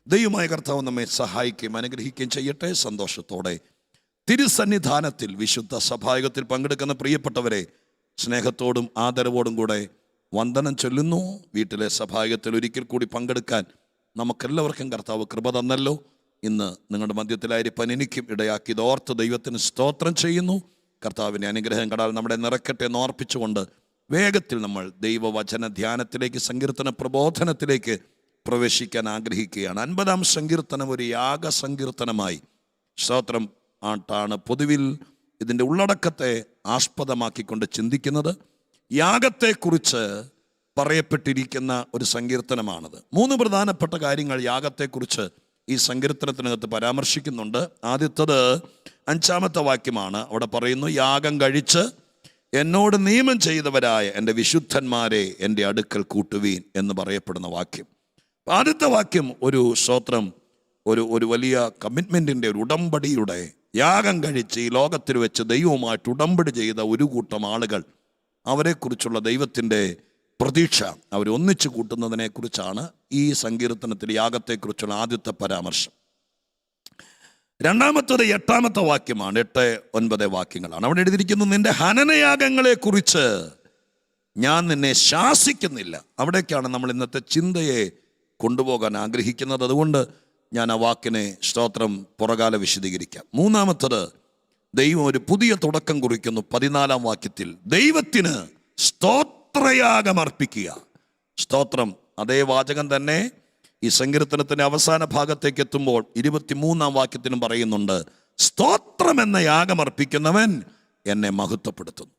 ദൈവമായ കർത്താവ് നമ്മെ സഹായിക്കുകയും അനുഗ്രഹിക്കുകയും ചെയ്യട്ടെ. സന്തോഷത്തോടെ തിരുസന്നിധാനത്തിൽ വിശുദ്ധ സഭായോഗത്തിൽ പങ്കെടുക്കുന്ന പ്രിയപ്പെട്ടവരെ സ്നേഹത്തോടും ആദരവോടും കൂടെ വന്ദനം ചൊല്ലുന്നു. വീട്ടിലെ സഭായോഗത്തിൽ ഒരിക്കൽ കൂടി പങ്കെടുക്കാൻ നമുക്കെല്ലാവർക്കും കർത്താവ് കൃപ തന്നല്ലോ. ഇന്ന് നിങ്ങളുടെ മധ്യത്തിലായിരിക്കാൻ എനിക്കും ഇടയാക്കിയത് ഓർത്ത് ദൈവത്തിന് സ്തോത്രം ചെയ്യുന്നു. കർത്താവിൻ്റെ അനുഗ്രഹം കടാൽ നമ്മുടെ നിറക്കട്ടെ എന്ന് ഓർപ്പിച്ചുകൊണ്ട് വേഗത്തിൽ നമ്മൾ ദൈവവചന ധ്യാനത്തിലേക്ക്, സങ്കീർത്തന പ്രബോധനത്തിലേക്ക് പ്രവേശിക്കാൻ ആഗ്രഹിക്കുകയാണ്. 50-ാം സങ്കീർത്തനം ഒരു യാഗസങ്കീർത്തനമായി സ്തോത്രം ആയിട്ടാണ് പൊതുവിൽ ഇതിൻ്റെ ഉള്ളടക്കത്തെ ആസ്പദമാക്കിക്കൊണ്ട് ചിന്തിക്കുന്നത്. യാഗത്തെക്കുറിച്ച് പറയപ്പെട്ടിരിക്കുന്ന ഒരു സങ്കീർത്തനമാണത്. 3 പ്രധാനപ്പെട്ട കാര്യങ്ങൾ യാഗത്തെക്കുറിച്ച് ഈ സങ്കീർത്തനത്തിനകത്ത് പരാമർശിക്കുന്നുണ്ട്. ആദ്യത്തത് 5-ാമത്തെ വാക്യമാണ്. അവിടെ പറയുന്നു, യാഗം കഴിച്ച് എന്നോട് നിയമം ചെയ്തവരായ എൻ്റെ വിശുദ്ധന്മാരെ എൻ്റെ അടുക്കൽ കൂട്ടുവീൻ എന്ന് പറയപ്പെടുന്ന വാക്യം. ആദ്യത്തെ വാക്യം ഒരു സ്തോത്രം, ഒരു വലിയ കമ്മിറ്റ്മെൻറ്റിൻ്റെ, ഒരു ഉടമ്പടിയുടെ, യാഗം കഴിച്ച് ഈ ലോകത്തിൽ വെച്ച് ദൈവവുമായിട്ട് ഉടമ്പടി ചെയ്ത ഒരു കൂട്ടം ആളുകൾ, അവരെക്കുറിച്ചുള്ള ദൈവത്തിൻ്റെ പ്രതീക്ഷ, അവർ ഒന്നിച്ചു കൂട്ടുന്നതിനെക്കുറിച്ചാണ് ഈ സങ്കീർത്തനത്തിൽ യാഗത്തെക്കുറിച്ചുള്ള ആദ്യത്തെ പരാമർശം. രണ്ടാമത്തത് 8-ാമത്തെ വാക്യമാണ്. 8-9 വാക്യങ്ങളാണ്. അവിടെ എഴുതിയിരിക്കുന്നത്, നിന്റെ ഹനനയാഗങ്ങളെക്കുറിച്ച് ഞാൻ നിന്നെ ശാസിക്കുന്നില്ല. അവിടേക്കാണ് നമ്മൾ ഇന്നത്തെ ചിന്തയെ കൊണ്ടുപോകാൻ ആഗ്രഹിക്കുന്നത്. അതുകൊണ്ട് ഞാൻ ആ വാക്കിനെ സ്തോത്രം പുറകാല വിശദീകരിക്കാം. 3-ാമത്തത്, ദൈവം ഒരു പുതിയ തുടക്കം കുറിക്കുന്നു. 14-ാം വാക്യത്തിൽ ദൈവത്തിന് സ്തോത്രയാഗം അർപ്പിക്കുക. സ്തോത്രം, അതേ വാചകം തന്നെ ഈ സങ്കീർത്തനത്തിൻ്റെ അവസാന ഭാഗത്തേക്ക് എത്തുമ്പോൾ 23-ാം വാക്യത്തിനും പറയുന്നുണ്ട്, സ്തോത്രം എന്ന യാഗം അർപ്പിക്കുന്നവൻ എന്നെ മഹത്വപ്പെടുത്തുന്നു.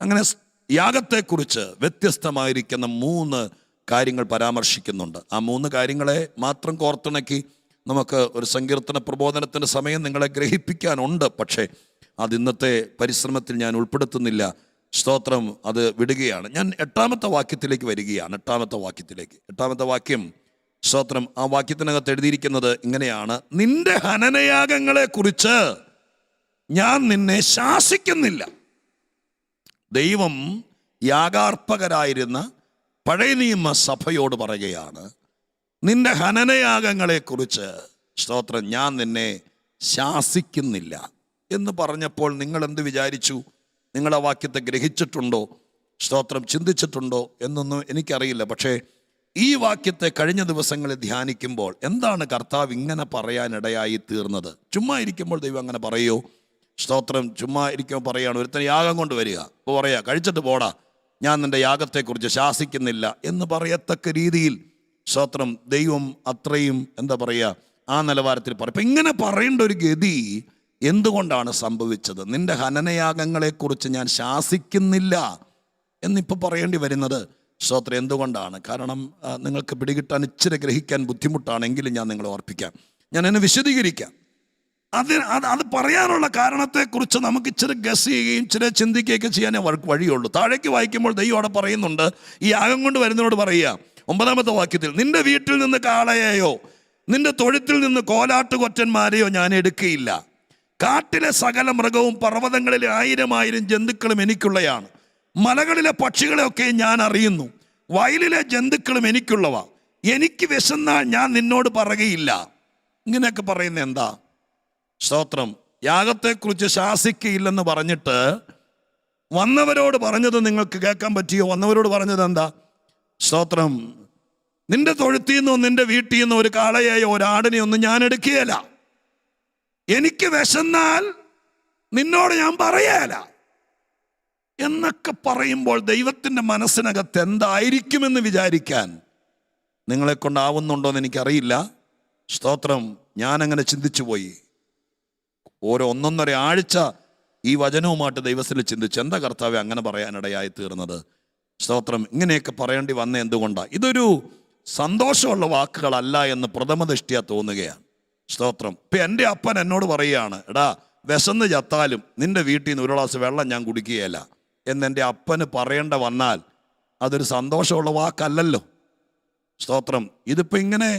അങ്ങനെ യാഗത്തെക്കുറിച്ച് വ്യത്യസ്തമായിരിക്കുന്ന 3 കാര്യങ്ങൾ പരാമർശിക്കുന്നുണ്ട്. ആ 3 കാര്യങ്ങളെ മാത്രം കോർത്തിണക്കി നമുക്ക് ഒരു സങ്കീർത്തന പ്രബോധനത്തിൻ്റെ സമയം നിങ്ങളെ ഗ്രഹിപ്പിക്കാനുണ്ട്. പക്ഷേ അത് ഇന്നത്തെ പരിശ്രമത്തിൽ ഞാൻ ഉൾപ്പെടുത്തുന്നില്ല. സ്തോത്രം, അത് വിടുകയാണ്. ഞാൻ 8-ാമത്തെ വാക്യത്തിലേക്ക് വരികയാണ്. 8-ാമത്തെ വാക്യം സ്തോത്രം, ആ വാക്യത്തിനകത്ത് എഴുതിയിരിക്കുന്നത് ഇങ്ങനെയാണ്, നിന്റെ ഹനനയാഗങ്ങളെക്കുറിച്ച് ഞാൻ നിന്നെ ശാസിക്കുന്നില്ല. ദൈവം യാഗാർപ്പകരായിരുന്ന പഴയ നിയമ സഭയോട് പറയുകയാണ്, നിന്റെ ഹനനയാഗങ്ങളെക്കുറിച്ച് സ്തോത്രം ഞാൻ നിന്നെ ശാസിക്കുന്നില്ല എന്ന് പറഞ്ഞപ്പോൾ നിങ്ങൾ എന്ത് വിചാരിച്ചു? നിങ്ങൾ ആ വാക്യത്തെ ഗ്രഹിച്ചിട്ടുണ്ടോ? സ്തോത്രം, ചിന്തിച്ചിട്ടുണ്ടോ എന്നൊന്നും എനിക്കറിയില്ല. പക്ഷേ ഈ വാക്യത്തെ കഴിഞ്ഞ ദിവസങ്ങളിൽ ധ്യാനിക്കുമ്പോൾ എന്താണ് കർത്താവ് ഇങ്ങനെ പറയാനിടയായി തീർന്നത്? ചുമ്മാ ഇരിക്കുമ്പോൾ ദൈവം അങ്ങനെ പറയുമോ? സ്തോത്രം, ചുമ്മാ ഇരിക്കുമ്പോൾ പറയുകയാണ്, ഒരുത്തന് യാഗം കൊണ്ട് വരിക, അപ്പോൾ പറയാ കഴിച്ചിട്ട് പോടാ, ഞാൻ നിൻ്റെ യാഗത്തെക്കുറിച്ച് ശാസിക്കുന്നില്ല എന്ന് പറയത്തക്ക രീതിയിൽ സ്തോത്രം ദൈവം അത്രയും എന്താ പറയുക, ആ നിലവാരത്തിൽ പറയും. അപ്പം ഇങ്ങനെ പറയേണ്ട ഒരു ഗതി എന്തുകൊണ്ടാണ് സംഭവിച്ചത്? നിന്റെ ഹനനയാഗങ്ങളെക്കുറിച്ച് ഞാൻ ശാസിക്കുന്നില്ല എന്നിപ്പോൾ പറയേണ്ടി വരുന്നത് സ്തോത്രം എന്തുകൊണ്ടാണ്? കാരണം നിങ്ങൾക്ക് പിടികിട്ടാൻ ഇച്ചിരി ഗ്രഹിക്കാൻ ബുദ്ധിമുട്ടാണെങ്കിലും ഞാൻ നിങ്ങളെ ഓർപ്പിക്കാം, ഞാൻ എന്നെ വിശദീകരിക്കാം. അത് പറയാനുള്ള കാരണത്തെക്കുറിച്ച് നമുക്ക് ഇച്ചിരി ഗസ് ചെയ്യുകയും ഇച്ചിരി ചിന്തിക്കുകയൊക്കെ ചെയ്യാനേ വഴിയുള്ളൂ. താഴേക്ക് വായിക്കുമ്പോൾ ദൈവം അവിടെ പറയുന്നുണ്ട്, ഈ യാഗം കൊണ്ട് വരുന്നതിനോട് പറയുക 9-ാമത്തെ വാക്യത്തിൽ, നിന്റെ വീട്ടിൽ നിന്ന് കാളയെയോ നിന്റെ തൊഴുത്തിൽ നിന്ന് കോലാട്ടുകൊറ്റന്മാരെയോ ഞാൻ എടുക്കുകയില്ല. കാട്ടിലെ സകല മൃഗവും പർവ്വതങ്ങളിലെ 1000 ജന്തുക്കളും എനിക്കുള്ളയാണ്. മലകളിലെ പക്ഷികളെയൊക്കെ ഞാൻ അറിയുന്നു. വയലിലെ ജന്തുക്കളും എനിക്കുള്ളവ. എനിക്ക് വിശന്നാൽ ഞാൻ നിന്നോട് പറയുകയില്ല. ഇങ്ങനെയൊക്കെ പറയുന്നത് എന്താ? സ്തോത്രം, യാഗത്തെക്കുറിച്ച് ശാസിക്കയില്ലെന്ന് പറഞ്ഞിട്ട് വന്നവരോട് പറഞ്ഞത് നിങ്ങൾക്ക് കേൾക്കാൻ പറ്റിയോ? വന്നവരോട് പറഞ്ഞത് എന്താ? സ്തോത്രം, നിന്റെ തൊഴുത്തിൽ നിന്നോ നിന്റെ വീട്ടിൽ നിന്നോ ഒരു കാളയെയോ ഒരാടിനെയോ ഒന്നും ഞാൻ എടുക്കുകയില്ല. എനിക്ക് വിശന്നാൽ നിന്നോട് ഞാൻ പറയല എന്നൊക്കെ പറയുമ്പോൾ ദൈവത്തിൻ്റെ മനസ്സിനകത്ത് എന്തായിരിക്കുമെന്ന് വിചാരിക്കാൻ നിങ്ങളെ കൊണ്ടാവുന്നുണ്ടോയെന്ന് എനിക്കറിയില്ല. സ്തോത്രം, ഞാനങ്ങനെ ചിന്തിച്ചു പോയി. ഓരോ 1.5 ആഴ്ച ഈ വചനവുമായിട്ട് ദൈവത്തിൽ ചിന്തിച്ച് എന്താ കർത്താവെ അങ്ങനെ പറയാനിടയായി തീർന്നത്? സ്തോത്രം, ഇങ്ങനെയൊക്കെ പറയേണ്ടി വന്ന എന്തുകൊണ്ടാണ്? ഇതൊരു സന്തോഷമുള്ള വാക്കുകളല്ല എന്ന് പ്രഥമദൃഷ്ട്യാ തോന്നുകയാണ്. സ്തോത്രം, ഇപ്പം എൻ്റെ അപ്പൻ എന്നോട് പറയുകയാണ്, എടാ വിശന്ന് ചത്താലും നിന്റെ വീട്ടിൽ നിന്ന് 1 ഗ്ലാസ് വെള്ളം ഞാൻ കുടിക്കുകയില്ല എന്നെൻ്റെ അപ്പന് പറയേണ്ട വന്നാൽ അതൊരു സന്തോഷമുള്ള വാക്കല്ലല്ലോ. സ്തോത്രം, ഇതിപ്പോൾ ഇങ്ങനെ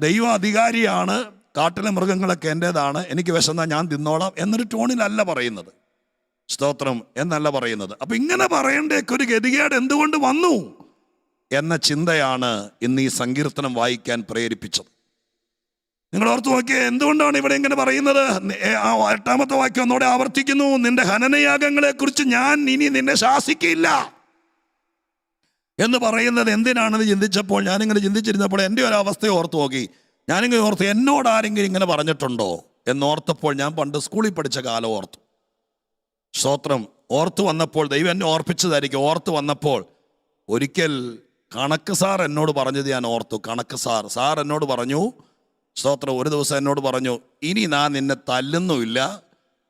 ദൈവ അധികാരിയാണ്, കാട്ടിലെ മൃഗങ്ങളൊക്കെ എൻ്റേതാണ്, എനിക്ക് വിശന്നാൽ ഞാൻ തിന്നോളാം എന്നൊരു ടോണിലല്ല പറയുന്നത്. സ്തോത്രം എന്നല്ല പറയുന്നത്. അപ്പം ഇങ്ങനെ പറയേണ്ടേക്ക് ഒരു ഗതികേട് എന്തുകൊണ്ട് വന്നു എന്ന ചിന്തയാണ് ഇന്ന് ഈ സങ്കീർത്തനം വായിക്കാൻ പ്രേരിപ്പിച്ചത്. നിങ്ങൾ ഓർത്ത് നോക്കിയേ, എന്തുകൊണ്ടാണ് ഇവിടെ ഇങ്ങനെ പറയുന്നത്? 8-ാമത്തെ വാക്യം ഒന്നോടെ ആവർത്തിക്കുന്നു, നിന്റെ ഹനനയാഗങ്ങളെ കുറിച്ച് ഞാൻ ഇനി നിന്നെ ശാസിക്കില്ല എന്ന് പറയുന്നത് എന്തിനാണെന്ന് ചിന്തിച്ചപ്പോൾ, ഞാനിങ്ങനെ ചിന്തിച്ചിരുന്നപ്പോൾ എൻ്റെ ഒരു അവസ്ഥയെ ഓർത്ത് നോക്കി. ഞാനിങ്ങനെ ഓർത്ത്, എന്നോട് ആരെങ്കിലും ഇങ്ങനെ പറഞ്ഞിട്ടുണ്ടോ എന്നോർത്തപ്പോൾ ഞാൻ പണ്ട് സ്കൂളിൽ പഠിച്ച കാലം ഓർത്തു. സ്തോത്രം. ഓർത്തു വന്നപ്പോൾ ദൈവം എന്നെ ഓർപ്പിച്ചതായിരിക്കും. ഓർത്തു വന്നപ്പോൾ ഒരിക്കൽ കണക്ക് സാർ എന്നോട് പറഞ്ഞത് ഞാൻ ഓർത്തു. കണക്ക് സാർ എന്നോട് പറഞ്ഞു, സ്തോത്രം, ഒരു ദിവസം എന്നോട് പറഞ്ഞു, ഇനി ഞാൻ നിന്നെ തല്ലുന്നുമില്ല,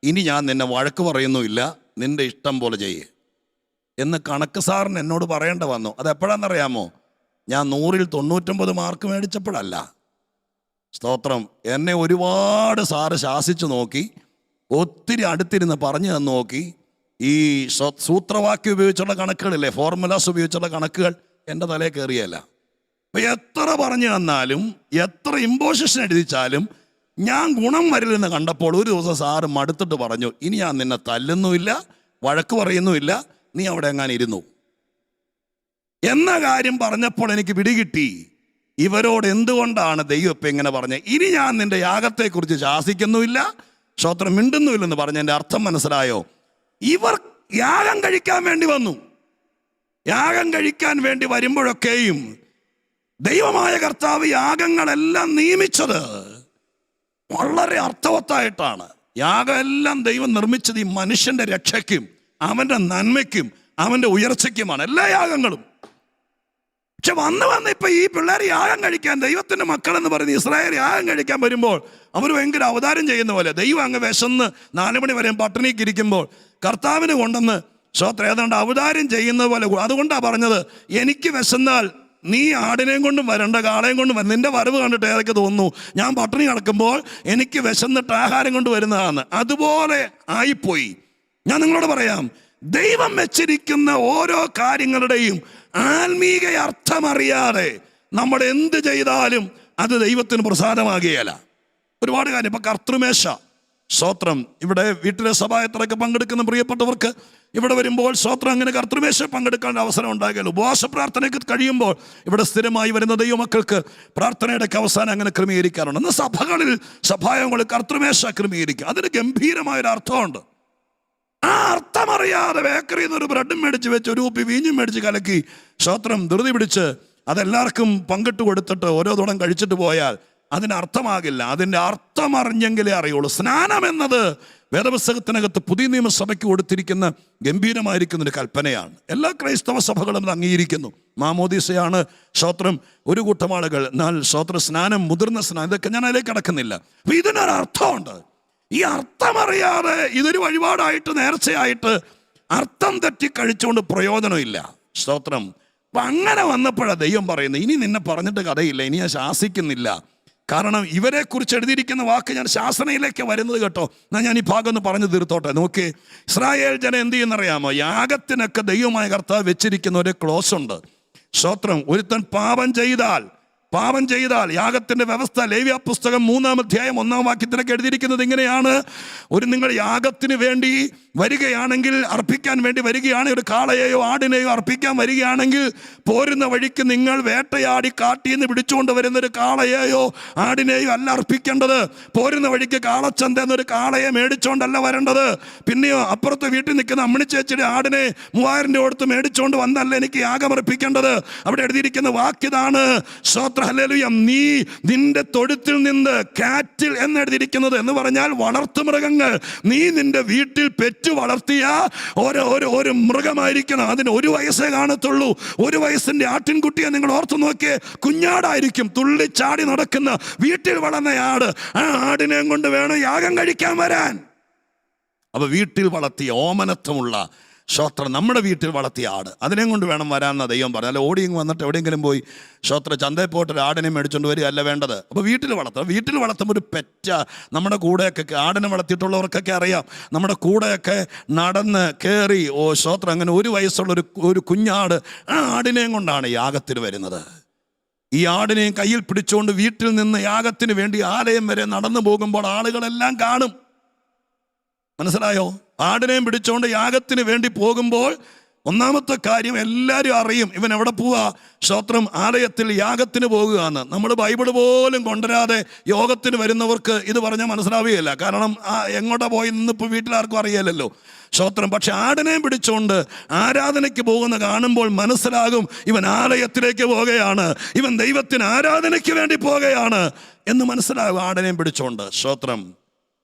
ഇനി ഞാൻ നിന്നെ വഴക്ക് പറയുന്നുമില്ല, നിന്റെ ഇഷ്ടം പോലെ ചെയ്യേ എന്ന് കണക്ക് സാറിന് എന്നോട് പറയേണ്ട വന്നു. അതെപ്പോഴാണെന്നറിയാമോ? ഞാൻ 100-ൽ 99 മാർക്ക് മേടിച്ചപ്പോഴല്ല. സ്തോത്രം. എന്നെ ഒരുപാട് സാറ് ശാസിച്ചു നോക്കി, ഒത്തിരി അടുത്തിരുന്ന് പറഞ്ഞു തന്നു നോക്കി. ഈ സൂത്രവാക്യം ഉപയോഗിച്ചുള്ള കണക്കുകളില്ലേ, ഫോർമുലാസ് ഉപയോഗിച്ചുള്ള കണക്കുകൾ എൻ്റെ തലയിൽ കയറിയല്ല. അപ്പം എത്ര പറഞ്ഞു തന്നാലും എത്ര ഇമ്പോസിഷൻ എഴുതിച്ചാലും ഞാൻ ഗുണം വരില്ലെന്ന് കണ്ടപ്പോൾ ഒരു ദിവസം സാറ് മടുത്തിട്ട് പറഞ്ഞു, ഇനി ഞാൻ നിന്നെ തല്ലുന്നുമില്ല, വഴക്ക് പറയുന്നുമില്ല, നീ അവിടെ എങ്ങാനും ഇരുന്നു എന്ന കാര്യം പറഞ്ഞപ്പോൾ എനിക്ക് പിടികിട്ടി, ഇവരോട് എന്തുകൊണ്ടാണ് ദൈവം ഇപ്പം ഇങ്ങനെ പറഞ്ഞത്. ഇനി ഞാൻ നിന്റെ യാഗത്തെക്കുറിച്ച് ശാസിക്കുന്നുമില്ല, സ്തോത്രം, മിണ്ടുന്നുമില്ലെന്ന് പറഞ്ഞതിൻ്റെ അർത്ഥം മനസ്സിലായോ? ഇവർ യാഗം കഴിക്കാൻ വേണ്ടി വന്നു. യാഗം കഴിക്കാൻ വേണ്ടി വരുമ്പോഴൊക്കെയും ദൈവമായ കർത്താവ് യാഗങ്ങളെല്ലാം നിയമിച്ചത് വളരെ അർത്ഥവത്തായിട്ടാണ്. യാഗമെല്ലാം ദൈവം നിർമ്മിച്ചത് ഈ മനുഷ്യന്റെ രക്ഷയ്ക്കും അവന്റെ നന്മയ്ക്കും അവന്റെ ഉയർച്ചയ്ക്കുമാണ് എല്ലാ യാഗങ്ങളും. പക്ഷെ വന്ന് ഇപ്പൊ ഈ പിള്ളേർ യാഗം കഴിക്കാൻ, ദൈവത്തിന്റെ മക്കളെന്ന് പറയുന്ന ഇസ്രായേൽ യാഗം കഴിക്കാൻ വരുമ്പോൾ അവർ ഭയങ്കര അവതാരം ചെയ്യുന്ന പോലെ, ദൈവം അങ്ങ് വിശന്ന് 4 മണി വരെ പട്ടിണിക്ക് ഇരിക്കുമ്പോൾ കർത്താവിന് കൊണ്ടെന്ന് സ്തോത്രം ഏതാണ്ട് അവതാരം ചെയ്യുന്ന പോലെ. അതുകൊണ്ടാണ് പറഞ്ഞത്, എനിക്ക് വിശന്നാൽ നീ ആടിനെയും കൊണ്ടും വരണ്ട, കാളയും കൊണ്ടും വരും. നിന്റെ വരവ് കണ്ടിട്ട് ഏതൊക്കെ തോന്നുന്നു ഞാൻ പട്ടിണി കിടക്കുമ്പോൾ എനിക്ക് വിശന്നിട്ട് ആഹാരം കൊണ്ട് വരുന്നതാണ്. അതുപോലെ ആയിപ്പോയി. ഞാൻ നിങ്ങളോട് പറയാം, ദൈവം വെച്ചിരിക്കുന്ന ഓരോ കാര്യങ്ങളുടെയും ആത്മീക അർത്ഥമറിയാതെ നമ്മൾ എന്ത് ചെയ്താലും അത് ദൈവത്തിന് പ്രസാദമാകുകയില്ല. ഒരുപാട് കാര്യം. ഇപ്പം കർത്തൃമേശ, സ്തോത്രം, ഇവിടെ വീട്ടിലെ സഭായത്തിലൊക്കെ പങ്കെടുക്കുന്ന പ്രിയപ്പെട്ടവർക്ക് ഇവിടെ വരുമ്പോൾ സ്തോത്രം അങ്ങനെ കർത്തൃമേശ പങ്കെടുക്കാൻ അവസരം ഉണ്ടാകുകയുള്ളൂ. ഉപവാസ പ്രാർത്ഥനയ്ക്ക് കഴിയുമ്പോൾ ഇവിടെ സ്ഥിരമായി വരുന്ന ദൈവമക്കൾക്ക് പ്രാർത്ഥനയുടെ അവസാനം അങ്ങനെ ക്രമീകരിക്കാറുണ്ട്. എന്നാൽ സഭകളിൽ സഭായങ്ങളിൽ കർത്തൃമേശ ക്രമീകരിക്കും. അതിന് ഗംഭീരമായൊരു അർത്ഥമുണ്ട്. ആ അർത്ഥമറിയാതെ ബേക്കറിയിൽ നിന്ന് ഒരു ബ്രെഡും മേടിച്ച് വെച്ച് ഒരു കുപ്പി വീഞ്ഞും മേടിച്ച് കലക്കി സ്തോത്രം ധൃതി പിടിച്ച് അതെല്ലാവർക്കും പങ്കിട്ട് കൊടുത്തിട്ട് ഓരോ തുടം കഴിച്ചിട്ട് പോയാൽ അതിന് അർത്ഥമാകില്ല. അതിൻ്റെ അർത്ഥം അറിഞ്ഞെങ്കിലേ അറിയുള്ളൂ. സ്നാനം എന്നത് വേദപുസ്തകത്തിനകത്ത് പുതിയ നിയമസഭയ്ക്ക് കൊടുത്തിരിക്കുന്ന ഗംഭീരമായിരിക്കുന്ന ഒരു കൽപ്പനയാണ്. എല്ലാ ക്രൈസ്തവ സഭകളും അത് അംഗീകരിക്കുന്നു. മാമോദീസയാണ് സ്തോത്രം ഒരു കൂട്ടം ആളുകൾ. എന്നാൽ സ്തോത്ര സ്നാനം, മുതിർന്ന സ്നാനം, ഇതൊക്കെ ഞാൻ അതിലേക്ക് കടക്കുന്നില്ല. അപ്പൊ ഇതിനൊരർത്ഥമുണ്ട്. ഈ അർത്ഥമറിയാതെ ഇതൊരു വഴിപാടായിട്ട് നേർച്ചയായിട്ട് അർത്ഥം തെറ്റി കഴിച്ചുകൊണ്ട് പ്രയോജനമില്ല. സ്തോത്രം. അപ്പൊ അങ്ങനെ വന്നപ്പോഴാണ് ദൈവം പറയുന്നത്, ഇനി നിന്നെ പറഞ്ഞിട്ട് കഥയില്ല, ഇനി ഞാൻ ശാസിക്കുന്നില്ല. കാരണം ഇവരെ കുറിച്ച് എഴുതിയിരിക്കുന്ന വാക്ക് ഞാൻ ശാസനയിലേക്ക് വരുന്നത് കേട്ടോ. എന്നാൽ ഞാൻ ഈ ഭാഗം ഒന്ന് പറഞ്ഞു തീർത്തോട്ടെ. നോക്കി, ഇസ്രായേൽ ജനം എന്ത് ചെയ്യുന്നറിയാമോ? യാഗത്തിനൊക്കെ ദൈവമായ കർത്താവ് വെച്ചിരിക്കുന്ന ഒരു ക്ലോസ് ഉണ്ട്. സ്തോത്രം. ഒരുത്തൻ പാപം ചെയ്താൽ യാഗത്തിന്റെ വ്യവസ്ഥ ലേവ്യ പുസ്തകം 3-ാം അധ്യായം 1-ാം വാക്യത്തിലൊക്കെ എഴുതിയിരിക്കുന്നത് ഇങ്ങനെയാണ്: നിങ്ങൾ യാഗത്തിന് വേണ്ടി വരികയാണെങ്കിൽ, അർപ്പിക്കാൻ വേണ്ടി വരികയാണെങ്കിൽ, ഒരു കാളയെയോ ആടിനെയോ അർപ്പിക്കാൻ വരികയാണെങ്കിൽ, പോരുന്ന വഴിക്ക് നിങ്ങൾ വേട്ടയാടി കാട്ടിൽ നിന്ന് പിടിച്ചുകൊണ്ട് വരുന്നൊരു കാളയെയോ ആടിനെയോ അല്ല അർപ്പിക്കേണ്ടത്. പോരുന്ന വഴിക്ക് കാളച്ചന്ത എന്നൊരു കാളയെ മേടിച്ചോണ്ടല്ല വരേണ്ടത്. പിന്നെയോ അപ്പുറത്ത് വീട്ടിൽ നിൽക്കുന്ന അമ്മിണിച്ചേച്ചിയുടെ ആടിനെ 3000 രൂപ കൊടുത്ത് മേടിച്ചുകൊണ്ട് വന്നല്ല എനിക്ക് യാഗം അർപ്പിക്കേണ്ടത്. അവിടെ എഴുതിയിരിക്കുന്ന വാക്യതാണ്, നീ നിന്റെ തൊഴുത്തിൽ നിന്ന് കാറ്റിൽ എന്നെഴുതിയിരിക്കുന്നത് എന്ന് പറഞ്ഞാൽ വളർത്തുമൃഗങ്ങൾ. നീ നിന്റെ വീട്ടിൽ പെറ്റു വളർത്തിയ ഒരു മൃഗമായിരിക്കണം. അതിന് 1 വയസ്സേ കാണത്തുള്ളൂ. 1 വയസ്സിന്റെ ആട്ടിൻകുട്ടിയെ നിങ്ങൾ ഓർത്തു നോക്കിയേ, കുഞ്ഞാടായിരിക്കും, തുള്ളിച്ചാടി നടക്കുന്ന വീട്ടിൽ വളർന്ന ആട്. ആ ആടിനെ കൊണ്ട് വേണം യാഗം കഴിക്കാൻ വരാൻ. അപ്പൊ വീട്ടിൽ വളർത്തിയ ഓമനത്വമുള്ള സ്തോത്രം, നമ്മുടെ വീട്ടിൽ വളർത്തിയ ആട്, അതിനെ കൊണ്ട് വേണം വരാമെന്ന ദൈവം പറഞ്ഞു. അല്ല ഓടിയും വന്നിട്ട് എവിടെയെങ്കിലും പോയി സ്തോത്ര ചന്തയിൽ പോയിട്ട് ഒരു ആടിനെ മേടിച്ചുകൊണ്ട് വരികയല്ല വേണ്ടത്. അപ്പോൾ വീട്ടിൽ വളർത്തുമ്പോൾ ഒരു പെറ്റ നമ്മുടെ കൂടെയൊക്കെ, ആടിനെ വളർത്തിയിട്ടുള്ളവർക്കൊക്കെ അറിയാം, നമ്മുടെ കൂടെയൊക്കെ നടന്ന് കയറി സ്തോത്രം അങ്ങനെ 1 വയസ്സുള്ള ഒരു കുഞ്ഞാട്, ആ ആടിനെയും കൊണ്ടാണ് യാഗത്തിന് വരുന്നത്. ഈ ആടിനെയും കയ്യിൽ പിടിച്ചുകൊണ്ട് വീട്ടിൽ നിന്ന് യാഗത്തിന് വേണ്ടി ആലയം വരെ നടന്നു പോകുമ്പോൾ ആളുകളെല്ലാം കാണും. മനസ്സിലായോ? ആടിനെയും പിടിച്ചുകൊണ്ട് യാഗത്തിന് വേണ്ടി പോകുമ്പോൾ ഒന്നാമത്തെ കാര്യം എല്ലാവരും അറിയും ഇവൻ എവിടെ പോവാ. സ്തോത്രം, ആലയത്തിൽ യാഗത്തിന് പോകുകയാണ്. നമ്മൾ ബൈബിൾ പോലും കൊണ്ടുവരാതെ യോഗത്തിന് വരുന്നവർക്ക് ഇത് പറഞ്ഞാൽ മനസ്സിലാവുകയില്ല. കാരണം എങ്ങോട്ടാ പോയി നിന്നിപ്പോൾ വീട്ടിലാർക്കും അറിയാലല്ലോ. സ്തോത്രം. പക്ഷെ ആടിനെയും പിടിച്ചുകൊണ്ട് ആരാധനയ്ക്ക് പോകുന്ന കാണുമ്പോൾ മനസ്സിലാകും ഇവൻ ആലയത്തിലേക്ക് പോകുകയാണ്, ഇവൻ ദൈവത്തിന് ആരാധനയ്ക്ക് വേണ്ടി പോകുകയാണ് എന്ന് മനസ്സിലാകും ആടിനെയും പിടിച്ചുകൊണ്ട്. സ്തോത്രം.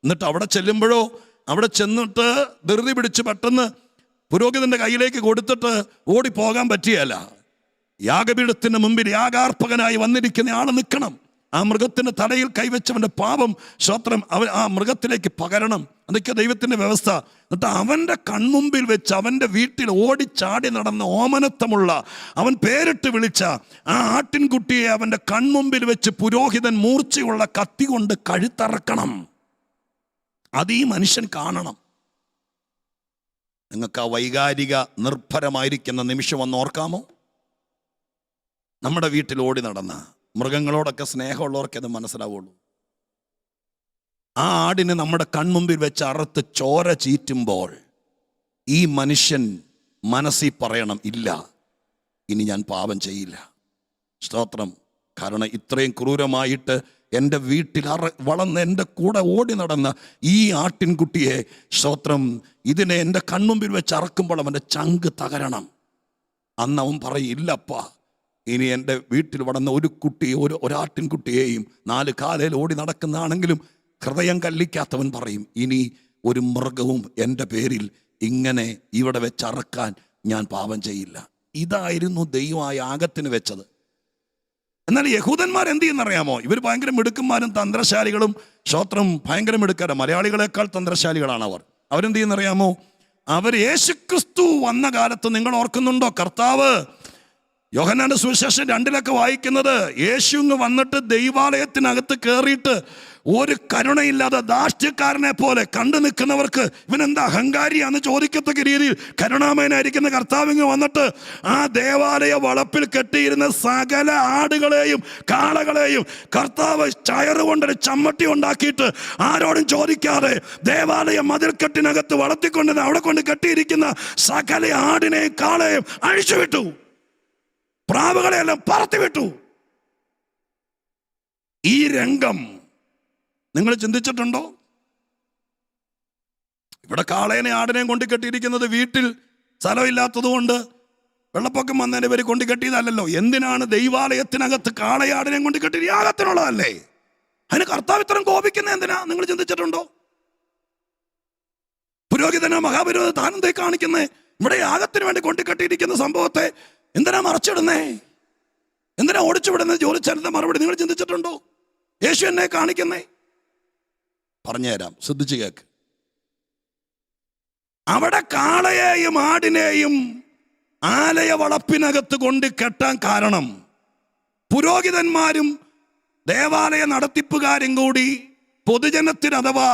എന്നിട്ട് അവിടെ ചെല്ലുമ്പോഴോ, അവിടെ ചെന്നിട്ട് ധൃതി പിടിച്ച് പെട്ടെന്ന് പുരോഹിതന്റെ കയ്യിലേക്ക് കൊടുത്തിട്ട് ഓടിപ്പോകാൻ പറ്റിയല്ല. യാഗപീഠത്തിന് മുമ്പിൽ യാഗാർപ്പകനായി വന്നിരിക്കുന്ന ആൾ നിൽക്കണം. ആ മൃഗത്തിന്റെ തലയിൽ കൈവച്ചവന്റെ പാപം സ്തോത്രം അവൻ ആ മൃഗത്തിലേക്ക് പകരണം. അതൊക്കെ ദൈവത്തിന്റെ വ്യവസ്ഥ. എന്നിട്ട് അവന്റെ കൺമുമ്പിൽ വെച്ച് അവന്റെ വീട്ടിൽ ഓടിച്ചാടി നടന്ന ഓമനത്തമുള്ള അവൻ പേരിട്ട് വിളിച്ച ആ ആട്ടിൻകുട്ടിയെ അവന്റെ കൺമുമ്പിൽ വെച്ച് പുരോഹിതൻ മൂർച്ചയുള്ള കത്തി കൊണ്ട് കഴുത്തറക്കണം. അത് ഈ മനുഷ്യൻ കാണണം. നിങ്ങൾക്ക് ആ വൈകാരിക നിർഭരമായിരിക്കുന്ന നിമിഷം ഒന്ന് ഓർക്കാമോ? നമ്മുടെ വീട്ടിൽ ഓടി നടന്ന മൃഗങ്ങളോടൊക്കെ സ്നേഹമുള്ളവർക്ക് അത് മനസ്സിലാവുള്ളൂ. ആ ആടിനെ നമ്മുടെ കൺമുമ്പിൽ വെച്ച് അറുത്ത് ചോര ചീറ്റുമ്പോൾ ഈ മനുഷ്യൻ മനസ്സിൽ പറയണം, ഇല്ല, ഇനി ഞാൻ പാപം ചെയ്യില്ല. സ്തോത്രം. കാരണം ഇത്രയും ക്രൂരമായിട്ട് എൻ്റെ വീട്ടിൽ വളർന്ന് എൻ്റെ കൂടെ ഓടി നടന്ന ഈ ആട്ടിൻകുട്ടിയെ സ്തോത്രം ഇതിനെ എൻ്റെ കൺമുമ്പിൽ വെച്ച് അറക്കുമ്പോൾ അവൻ്റെ ചങ്ക് തകരണം. അന്ന് അവൻ പറയും, ഇല്ലപ്പാ, ഇനി എൻ്റെ വീട്ടിൽ വളർന്ന ഒരു കുട്ടിയെ ഒരാട്ടിൻകുട്ടിയെയും 4 കാലയിൽ ഓടി നടക്കുന്നതാണെങ്കിലും ഹൃദയം കല്ലിക്കാത്തവൻ പറയും, ഇനി ഒരു മൃഗവും എൻ്റെ പേരിൽ ഇങ്ങനെ ഇവിടെ വെച്ചറക്കാൻ ഞാൻ പാപം ചെയ്യില്ല. ഇതായിരുന്നു ദൈവം ആ യാഗത്തിന് വെച്ചത്. എന്നാൽ യഹൂദന്മാർ എന്ത് ചെയ്യുന്നറിയാമോ? ഇവർ ഭയങ്കര മിടുക്കന്മാരും തന്ത്രശാലികളും. സ്തോത്രം. ഭയങ്കര മിടുക്കരും. മലയാളികളെക്കാൾ തന്ത്രശാലികളാണ് അവർ. അവരെന്ത് ചെയ്യുന്നറിയാമോ? അവർ യേശുക്രിസ്തു വന്ന കാലത്ത് നിങ്ങൾ ഓർക്കുന്നുണ്ടോ? കർത്താവ് യോഹന്നാന്റെ സുവിശേഷം 2 വായിക്കുന്നത്, യേശു വന്നിട്ട് ദൈവാലയത്തിനകത്ത് കയറിയിട്ട് ഒരു കരുണയില്ലാതെ ധാർഷ്ട്യക്കാരനെ പോലെ കണ്ടു നിൽക്കുന്നവർക്ക് ഇവനെന്താ അഹങ്കാരിയാന്ന് ചോദിക്കത്തക്ക രീതിയിൽ കരുണാമയനായിരിക്കുന്ന കർത്താവ് വന്നിട്ട് ആ ദേവാലയ വളപ്പിൽ കെട്ടിയിരുന്ന സകല ആടുകളെയും കാളകളെയും കർത്താവ് ചയറുകൊണ്ടൊരു ചമ്മട്ടി ഉണ്ടാക്കിയിട്ട് ആരോടും ചോദിക്കാതെ ദേവാലയ മതിൽക്കെട്ടിനകത്ത് വളർത്തിക്കൊണ്ട് അവിടെ കൊണ്ട് കെട്ടിയിരിക്കുന്ന സകല ആടിനെയും കാളയെയും അഴിച്ചുവിട്ടു. പ്രാവുകളെയെല്ലാം പറത്തിവിട്ടു. ഈ രംഗം നിങ്ങൾ ചിന്തിച്ചിട്ടുണ്ടോ? ഇവിടെ കാളേനെ ആടിനെയും കൊണ്ട് കെട്ടിയിരിക്കുന്നത് വീട്ടിൽ സ്ഥലമില്ലാത്തത് കൊണ്ട് വെള്ളപ്പൊക്കം വന്നതിന് പേര് കൊണ്ട് കെട്ടിയതല്ലോ. എന്തിനാണ് ദൈവാലയത്തിനകത്ത് കാളയാടിനെയും കൊണ്ട് കെട്ടി? യാഗത്തിനുള്ളതല്ലേ. അതിന് കർത്താവ് ഇത്രയും കോപിക്കുന്ന എന്തിനാ? നിങ്ങൾ ചിന്തിച്ചിട്ടുണ്ടോ? പുരോഹിതനോ മഹാപുരോഹിത താനെന്തേ കാണിക്കുന്നേ? ഇവിടെ യാഗത്തിന് വേണ്ടി കൊണ്ട് കെട്ടിയിരിക്കുന്ന സംഭവത്തെ എന്തിനാ മറച്ചിടുന്നേ? എന്തിനാ ഓടിച്ചു വിടുന്നത്? ചോദിച്ചാൽ മറുപടി നിങ്ങൾ ചിന്തിച്ചിട്ടുണ്ടോ? യേശു എന്നെ കാണിക്കുന്നേ? പറഞ്ഞുതരാം, ശ്രദ്ധിച്ചു കേക്ക്. അവിടെ കാളയെയും ആടിനെയും ആലയ വളപ്പിനകത്ത് കൊണ്ട് കെട്ടാൻ കാരണം പുരോഹിതന്മാരും ദേവാലയ നടത്തിപ്പുകാരും കൂടി പൊതുജനത്തിന് അഥവാ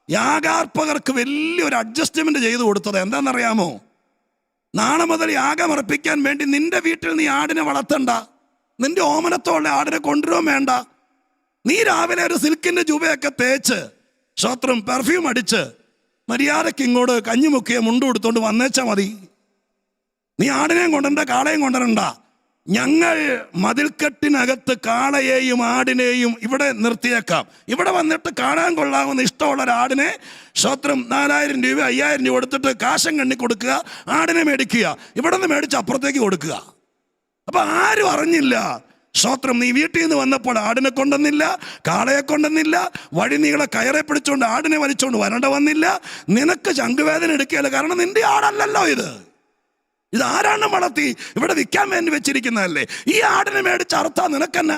യാഗാർപ്പകർക്ക് വലിയൊരു അഡ്ജസ്റ്റ്മെന്റ് ചെയ്തു കൊടുത്തത് എന്താണെന്നറിയാമോ? നാളെ മുതൽ യാഗമർപ്പിക്കാൻ വേണ്ടി നിന്റെ വീട്ടിൽ നീ ആടിനെ വളർത്തണ്ട, നിന്റെ ഓമനത്തോടെ ആടിനെ കൊണ്ടുവരാൻ വേണ്ട. നീ രാവിലെ ഒരു സിൽക്കിന്റെ ജുബയൊക്കെ തേച്ച് സ്തോത്രം പെർഫ്യൂം അടിച്ച് മര്യാദയ്ക്ക് ഇങ്ങോട്ട് കഞ്ഞിമുക്കിയ മുണ്ട് കൊടുത്തോണ്ട് വന്നേച്ചാ മതി. നീ ആടിനെയും കൊണ്ടണ്ട, കാളയും കൊണ്ടുവരണ്ട. ഞങ്ങൾ മതിൽക്കെട്ടിനകത്ത് കാളയെയും ആടിനെയും ഇവിടെ നിർത്തിയേക്കാം. ഇവിടെ വന്നിട്ട് കാണാൻ കൊള്ളാവുന്ന ഇഷ്ടമുള്ള ഒരാടിനെ സ്തോത്രം 4000 രൂപ 5000 രൂപ കൊടുത്തിട്ട് കാശം കണ്ണി കൊടുക്കുക, ആടിനെ മേടിക്കുക, ഇവിടെ നിന്ന് മേടിച്ച് അപ്പുറത്തേക്ക് കൊടുക്കുക. അപ്പൊ ആരും അറിഞ്ഞില്ല. സ്തോത്രം. നീ വീട്ടിൽ നിന്ന് വന്നപ്പോൾ ആടിനെ കൊണ്ടുവന്നില്ല, കാളയെ കൊണ്ടുവന്നില്ല, വഴി നീളെ കയറെ പിടിച്ചോണ്ട് ആടിനെ വലിച്ചോണ്ട് വരണ്ട വന്നില്ല. നിനക്ക് ചങ്കുവേദന എടുക്കുകയല്ല, കാരണം നിന്റെ ആടല്ലല്ലോ ഇത്. ഇതാരാണ് വളർത്തി ഇവിടെ വിൽക്കാൻ വേണ്ടി വെച്ചിരിക്കുന്നതല്ലേ? ഈ ആടിനെ മേടിച്ച് അറുത്താ നിനക്കെന്നാ?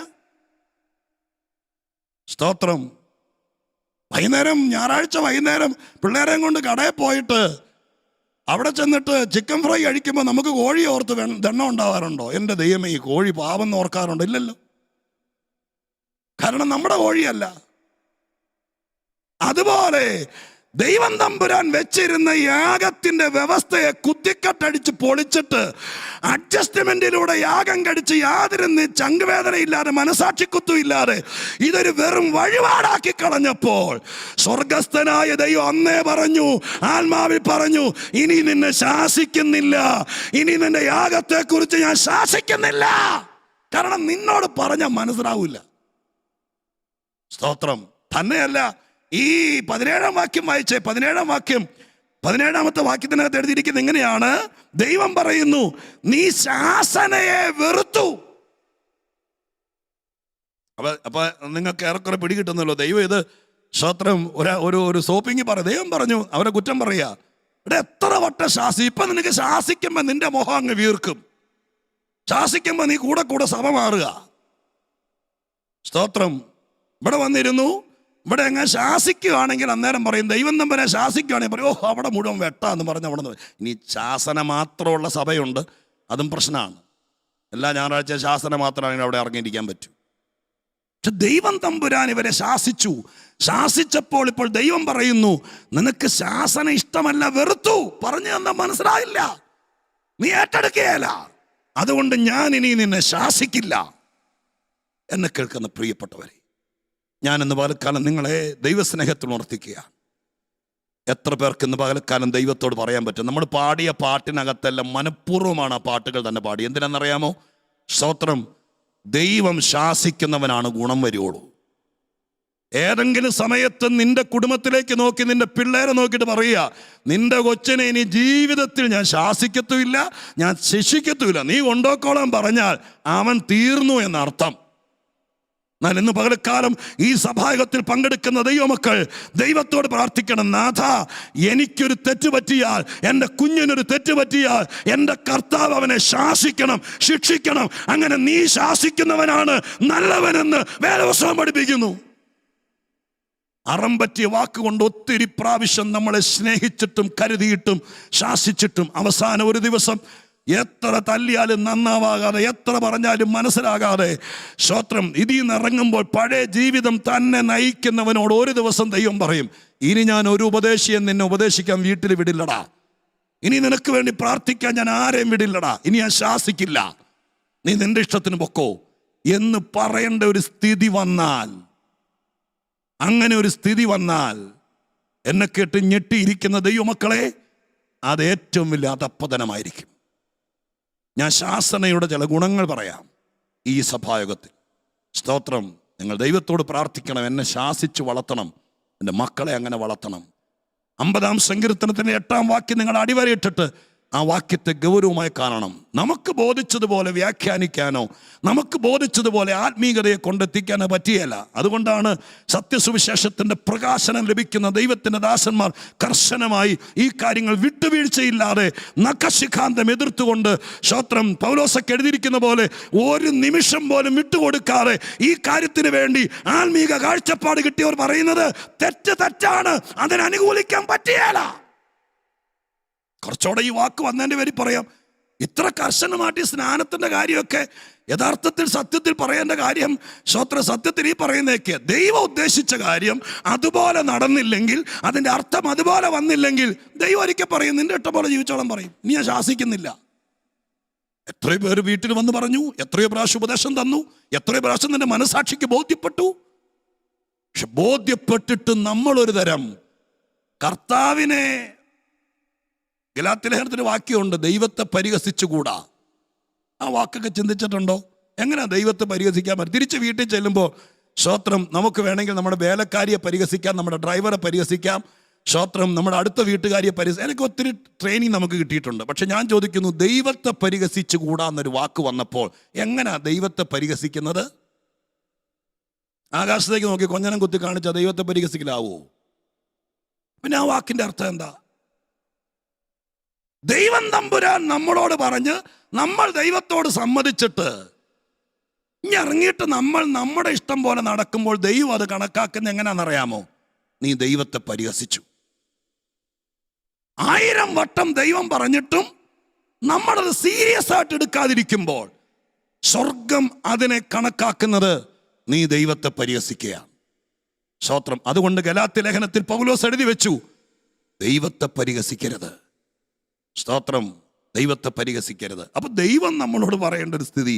സ്തോത്രം. വൈകുന്നേരം ഞായറാഴ്ച വൈകുന്നേരം പിള്ളേരെയും കൊണ്ട് കടയിൽ പോയിട്ട് അവിടെ ചെന്നിട്ട് ചിക്കൻ ഫ്രൈ കഴിക്കുമ്പോൾ നമുക്ക് കോഴി ഓർത്ത് ദണ്ണം ഉണ്ടാവാറുണ്ടോ? എൻ്റെ ദൈവമേ, ഈ കോഴി പാവം ഓർക്കാറുണ്ടോ? ഇല്ലല്ലോ. കാരണം നമ്മുടെ കോഴിയല്ല. അതുപോലെ ദൈവം തമ്പുരാൻ വെച്ചിരുന്ന യാഗത്തിന്റെ വ്യവസ്ഥയെ കുത്തിക്കട്ടടിച്ച് പൊളിച്ചിട്ട് അഡ്ജസ്റ്റ്മെന്റിലൂടെ യാഗം കഴിച്ച് യാതൊരു ചങ്കുവേദനയില്ലാതെ മനസാക്ഷിക്കുത്തും ഇല്ലാതെ ഇതൊരു വെറും വഴിപാടാക്കി കളഞ്ഞപ്പോൾ സ്വർഗസ്ഥനായ ദൈവം അന്നേ പറഞ്ഞു, ആത്മാവിൽ പറഞ്ഞു, ഇനി നിന്നെ ശാസിക്കുന്നില്ല, ഇനി നിന്റെ യാഗത്തെ കുറിച്ച് ഞാൻ ശാസിക്കുന്നില്ല. കാരണം നിന്നോട് പറഞ്ഞാൽ മനസ്സിലാവില്ല. സ്തോത്രം. തന്നെയല്ല, ഈ 17-ാം വാക്യം വായിച്ചേ. 17-ാം വാക്യം, 17-ാമത്തെ വാക്യത്തിനകത്ത് എഴുതിയിരിക്കുന്നത് എങ്ങനെയാണ്? ദൈവം പറയുന്നു, നീ ശാസനയെ വെറുത്തു. അപ്പൊ നിങ്ങൾക്ക് ഏറെക്കുറെ പിടികിട്ടുന്നല്ലോ. ദൈവം ഇത് സ്തോത്രം ഒരു സോപ്പിങ് ദൈവം പറഞ്ഞു, അവരെ കുറ്റം പറയാ. ഇവിടെ എത്ര വട്ടം ഇപ്പൊ നിനക്ക് ശാസിക്കുമ്പോ നിന്റെ മുഖം അങ്ങ് വീർക്കും. ശാസിക്കുമ്പോ നീ കൂടെ കൂടെ സഭ മാറുക. സ്തോത്രം. ഇവിടെ വന്നിരുന്നു, ഇവിടെ എങ്ങനെ ശാസിക്കുകയാണെങ്കിൽ അന്നേരം പറയും, ദൈവം തമ്പനെ ശാസിക്കുകയാണെങ്കിൽ പറയും, ഓ അവിടെ മുഴുവൻ വെട്ടാന്ന് പറഞ്ഞ് അവിടെ നിന്ന്. ഇനി ശാസന മാത്രമുള്ള സഭയുണ്ട്, അതും പ്രശ്നമാണ്. എല്ലാ ഞായറാഴ്ച ശാസന മാത്രമാണെങ്കിൽ അവിടെ ഇറങ്ങിയിരിക്കാൻ പറ്റൂ. പക്ഷെ ദൈവം തമ്പുരാൻ ഇവരെ ശാസിച്ചു. ശാസിച്ചപ്പോൾ ഇപ്പോൾ ദൈവം പറയുന്നു, നിനക്ക് ശാസന ഇഷ്ടമല്ല, വെറുത്തു. പറഞ്ഞു തന്നാ മനസ്സിലായില്ല, നീ ഏറ്റെടുക്കുകയല്ല, അതുകൊണ്ട് ഞാൻ ഇനി നിന്നെ ശാസിക്കില്ല. എന്നെ കേൾക്കുന്ന പ്രിയപ്പെട്ടവരെ, ഞാൻ ഇന്ന് പകൽക്കാലം നിങ്ങളെ ദൈവസ്നേഹത്തിൽ ഉണർത്തിക്കുക. എത്ര പേർക്ക് ഇന്ന് പകൽക്കാലം ദൈവത്തോട് പറയാൻ പറ്റും? നമ്മൾ പാടിയ പാട്ടിനകത്തെല്ലാം മനഃപൂർവ്വമാണ് ആ പാട്ടുകൾ തന്നെ പാടി. എന്തിനാണെന്നറിയാമോ? സ്തോത്രം. ദൈവം ശാസിക്കുന്നവനാണ് ഗുണം വരുവുള്ളൂ. ഏതെങ്കിലും സമയത്ത് നിന്റെ കുടുംബത്തിലേക്ക് നോക്കി, നിന്റെ പിള്ളേരെ നോക്കിയിട്ട് പറയുക, നിന്റെ കൊച്ചിനെ ഇനി ജീവിതത്തിൽ ഞാൻ ശാസിക്കത്തുമില്ല, ഞാൻ ശിക്ഷിക്കത്തുമില്ല, നീ കൊണ്ടോക്കോളാൻ പറഞ്ഞാൽ അവൻ തീർന്നു എന്നർത്ഥം. എന്നാൽ ഇന്ന് പകൽക്കാലം ഈ സഭായോഗത്തിൽ പങ്കെടുക്കുന്ന ദൈവമക്കൾ ദൈവത്തോട് പ്രാർത്ഥിക്കണം, നാഥ, എനിക്കൊരു തെറ്റ് പറ്റിയാൽ, എൻ്റെ കുഞ്ഞിനൊരു തെറ്റ് പറ്റിയാൽ എൻ്റെ കർത്താവ് അവനെ ശാസിക്കണം, ശിക്ഷിക്കണം. അങ്ങനെ നീ ശാസിക്കുന്നവനാണ് നല്ലവനെന്ന് വേദപുസ്തകം പഠിപ്പിക്കുന്നു. അറം പറ്റിയ വാക്കുകൊണ്ട് ഒത്തിരി പ്രാവശ്യം നമ്മളെ സ്നേഹിച്ചിട്ടും കരുതിയിട്ടും ശാസിച്ചിട്ടും അവസാനം ഒരു ദിവസം എത്ര തല്ലിയാലും നന്നാവാകാതെ, എത്ര പറഞ്ഞാലും മനസ്സിലാകാതെ, സ്തോത്രം, ഇതിൽ നിന്ന് ഇറങ്ങുമ്പോൾ പഴയ ജീവിതം തന്നെ നയിക്കുന്നവനോട് ഒരു ദിവസം ദൈവം പറയും, ഇനി ഞാൻ ഒരു ഉപദേശിയെ നിന്നെ ഉപദേശിക്കാൻ വീട്ടിൽ വിടില്ലടാ, ഇനി നിനക്ക് വേണ്ടി പ്രാർത്ഥിക്കാൻ ഞാൻ ആരെയും വിടില്ലടാ, ഇനി ഞാൻ ശാസിക്കില്ല, നീ നിന്റെ ഇഷ്ടത്തിന് പൊക്കോ എന്ന് പറയേണ്ട ഒരു സ്ഥിതി വന്നാൽ, അങ്ങനെ ഒരു സ്ഥിതി വന്നാൽ, എന്നെ കേട്ട് ഞെട്ടിയിരിക്കുന്ന ദൈവമക്കളെ, അത് ഏറ്റവും വലിയ അധപ്പതനമായിരിക്കും. ഞാൻ ശാസനയുടെ ചില ഗുണങ്ങൾ പറയാം ഈ സഭായോഗത്തിൽ. സ്തോത്രം. നിങ്ങൾ ദൈവത്തോട് പ്രാർത്ഥിക്കണം, എന്നെ ശാസിച്ച് വളർത്തണം, എൻ്റെ മക്കളെ അങ്ങനെ വളർത്തണം. 50-ാം സങ്കീർത്തനത്തിൻ്റെ 8-ാം വാക്യം നിങ്ങൾ അടിവരയിട്ടിട്ട് ആ വാക്യത്തെ ഗൗരവമായി കാണണം. നമുക്ക് ബോധിച്ചതുപോലെ വ്യാഖ്യാനിക്കാനോ നമുക്ക് ബോധിച്ചതുപോലെ ആത്മീയതയെ കൊണ്ടെത്തിക്കാനോ പറ്റിയല്ല. അതുകൊണ്ടാണ് സത്യസുവിശേഷത്തിൻ്റെ പ്രകാശനം ലഭിക്കുന്ന ദൈവത്തിൻ്റെ ദാസന്മാർ കർശനമായി ഈ കാര്യങ്ങൾ വിട്ടുവീഴ്ചയില്ലാതെ നഖശിഖാന്തം എതിർത്തുകൊണ്ട്, സ്തോത്രം, പൗലോസൊക്കെ എഴുതിയിരിക്കുന്ന പോലെ ഒരു നിമിഷം പോലും വിട്ടുകൊടുക്കാതെ ഈ കാര്യത്തിന് വേണ്ടി ആത്മീക കാഴ്ചപ്പാട് കിട്ടിയവർ പറയുന്നത് തെറ്റാണ്, അതിനെ അനുകൂലിക്കാൻ പറ്റിയല്ല. കുറച്ചുകൂടെ ഈ വാക്ക് വന്നതിൻ്റെ പേരിൽ പറയാം, ഇത്ര കർശനമായിട്ട് സ്നാനത്തിൻ്റെ കാര്യമൊക്കെ യഥാർത്ഥത്തിൽ സത്യത്തിൽ പറയേണ്ട കാര്യം, സത്യത്തിൽ ഈ പറയുന്നതൊക്കെ ദൈവം ഉദ്ദേശിച്ച കാര്യം അതുപോലെ നടന്നില്ലെങ്കിൽ, അതിൻ്റെ അർത്ഥം അതുപോലെ വന്നില്ലെങ്കിൽ ദൈവം ഒരിക്കൽ പറയും, നിന്റെ ഇഷ്ടം പോലെ ജീവിച്ചോളം പറയും, നീ ഞാൻ ശാസിക്കുന്നില്ല. എത്രയോ പേര് വീട്ടിൽ വന്ന് പറഞ്ഞു, എത്രയോ പ്രാവശ്യം ഉപദേശം തന്നു, എത്രയോ പ്രാവശ്യം നിന്റെ മനസാക്ഷിക്ക് ബോധ്യപ്പെട്ടു. പക്ഷെ ബോധ്യപ്പെട്ടിട്ട് നമ്മളൊരു തരം കർത്താവിനെ, ഗലാത്യലേഖനത്തിന് വാക്യമുണ്ട്, ദൈവത്തെ പരിഹസിച്ചുകൂടാ. ആ വാക്കൊക്കെ ചിന്തിച്ചിട്ടുണ്ടോ? എങ്ങനെ ദൈവത്തെ പരിഹസിക്കാൻ പറ്റും? തിരിച്ച് വീട്ടിൽ ചെല്ലുമ്പോൾ, സ്തോത്രം, നമുക്ക് വേണമെങ്കിൽ നമ്മുടെ വേലക്കാരിയെ പരിഹസിക്കാം, നമ്മുടെ ഡ്രൈവറെ പരിഹസിക്കാം, സ്തോത്രം, നമ്മുടെ അടുത്ത വീട്ടുകാരിയെ എനിക്ക് ഒത്തിരി ട്രെയിനിങ് നമുക്ക് കിട്ടിയിട്ടുണ്ട്. പക്ഷെ ഞാൻ ചോദിക്കുന്നു, ദൈവത്തെ പരിഹസിച്ചുകൂടാ എന്നൊരു വാക്ക് വന്നപ്പോൾ എങ്ങനെയാ ദൈവത്തെ പരിഹസിക്കുന്നത്? ആകാശത്തേക്ക് നോക്കി കൊഞ്ഞനം കുത്തി കാണിച്ചാൽ ദൈവത്തെ പരിഹസിക്കലാവോ? പിന്നെ ആ വാക്കിൻ്റെ അർത്ഥം എന്താ? ദൈവം തമ്പുരാൻ നമ്മളോട് പറഞ്ഞ് നമ്മൾ ദൈവത്തോട് സമ്മതിച്ചിട്ട് ഇനി ഇറങ്ങിയിട്ട് നമ്മൾ നമ്മുടെ ഇഷ്ടം പോലെ നടക്കുമ്പോൾ ദൈവം അത് കണക്കാക്കുന്ന എങ്ങനെയാണെന്നറിയാമോ? നീ ദൈവത്തെ പരിഹസിച്ചു. 1000 വട്ടം ദൈവം പറഞ്ഞിട്ടും നമ്മളത് സീരിയസ് ആയിട്ട് എടുക്കാതിരിക്കുമ്പോൾ സ്വർഗം അതിനെ കണക്കാക്കുന്നത് നീ ദൈവത്തെ പരിഹസിക്കുകയാണ്. സ്തോത്രം. അതുകൊണ്ട് ഗലാത്യലേഖനത്തിൽ പൗലോസ് എഴുതി വെച്ചു, ദൈവത്തെ പരിഹസിക്കരുത്. സ്തോത്രം, ദൈവത്തെ പരിഹസിക്കരുത്. അപ്പൊ ദൈവം നമ്മളോട് പറയേണ്ട ഒരു സ്ഥിതി,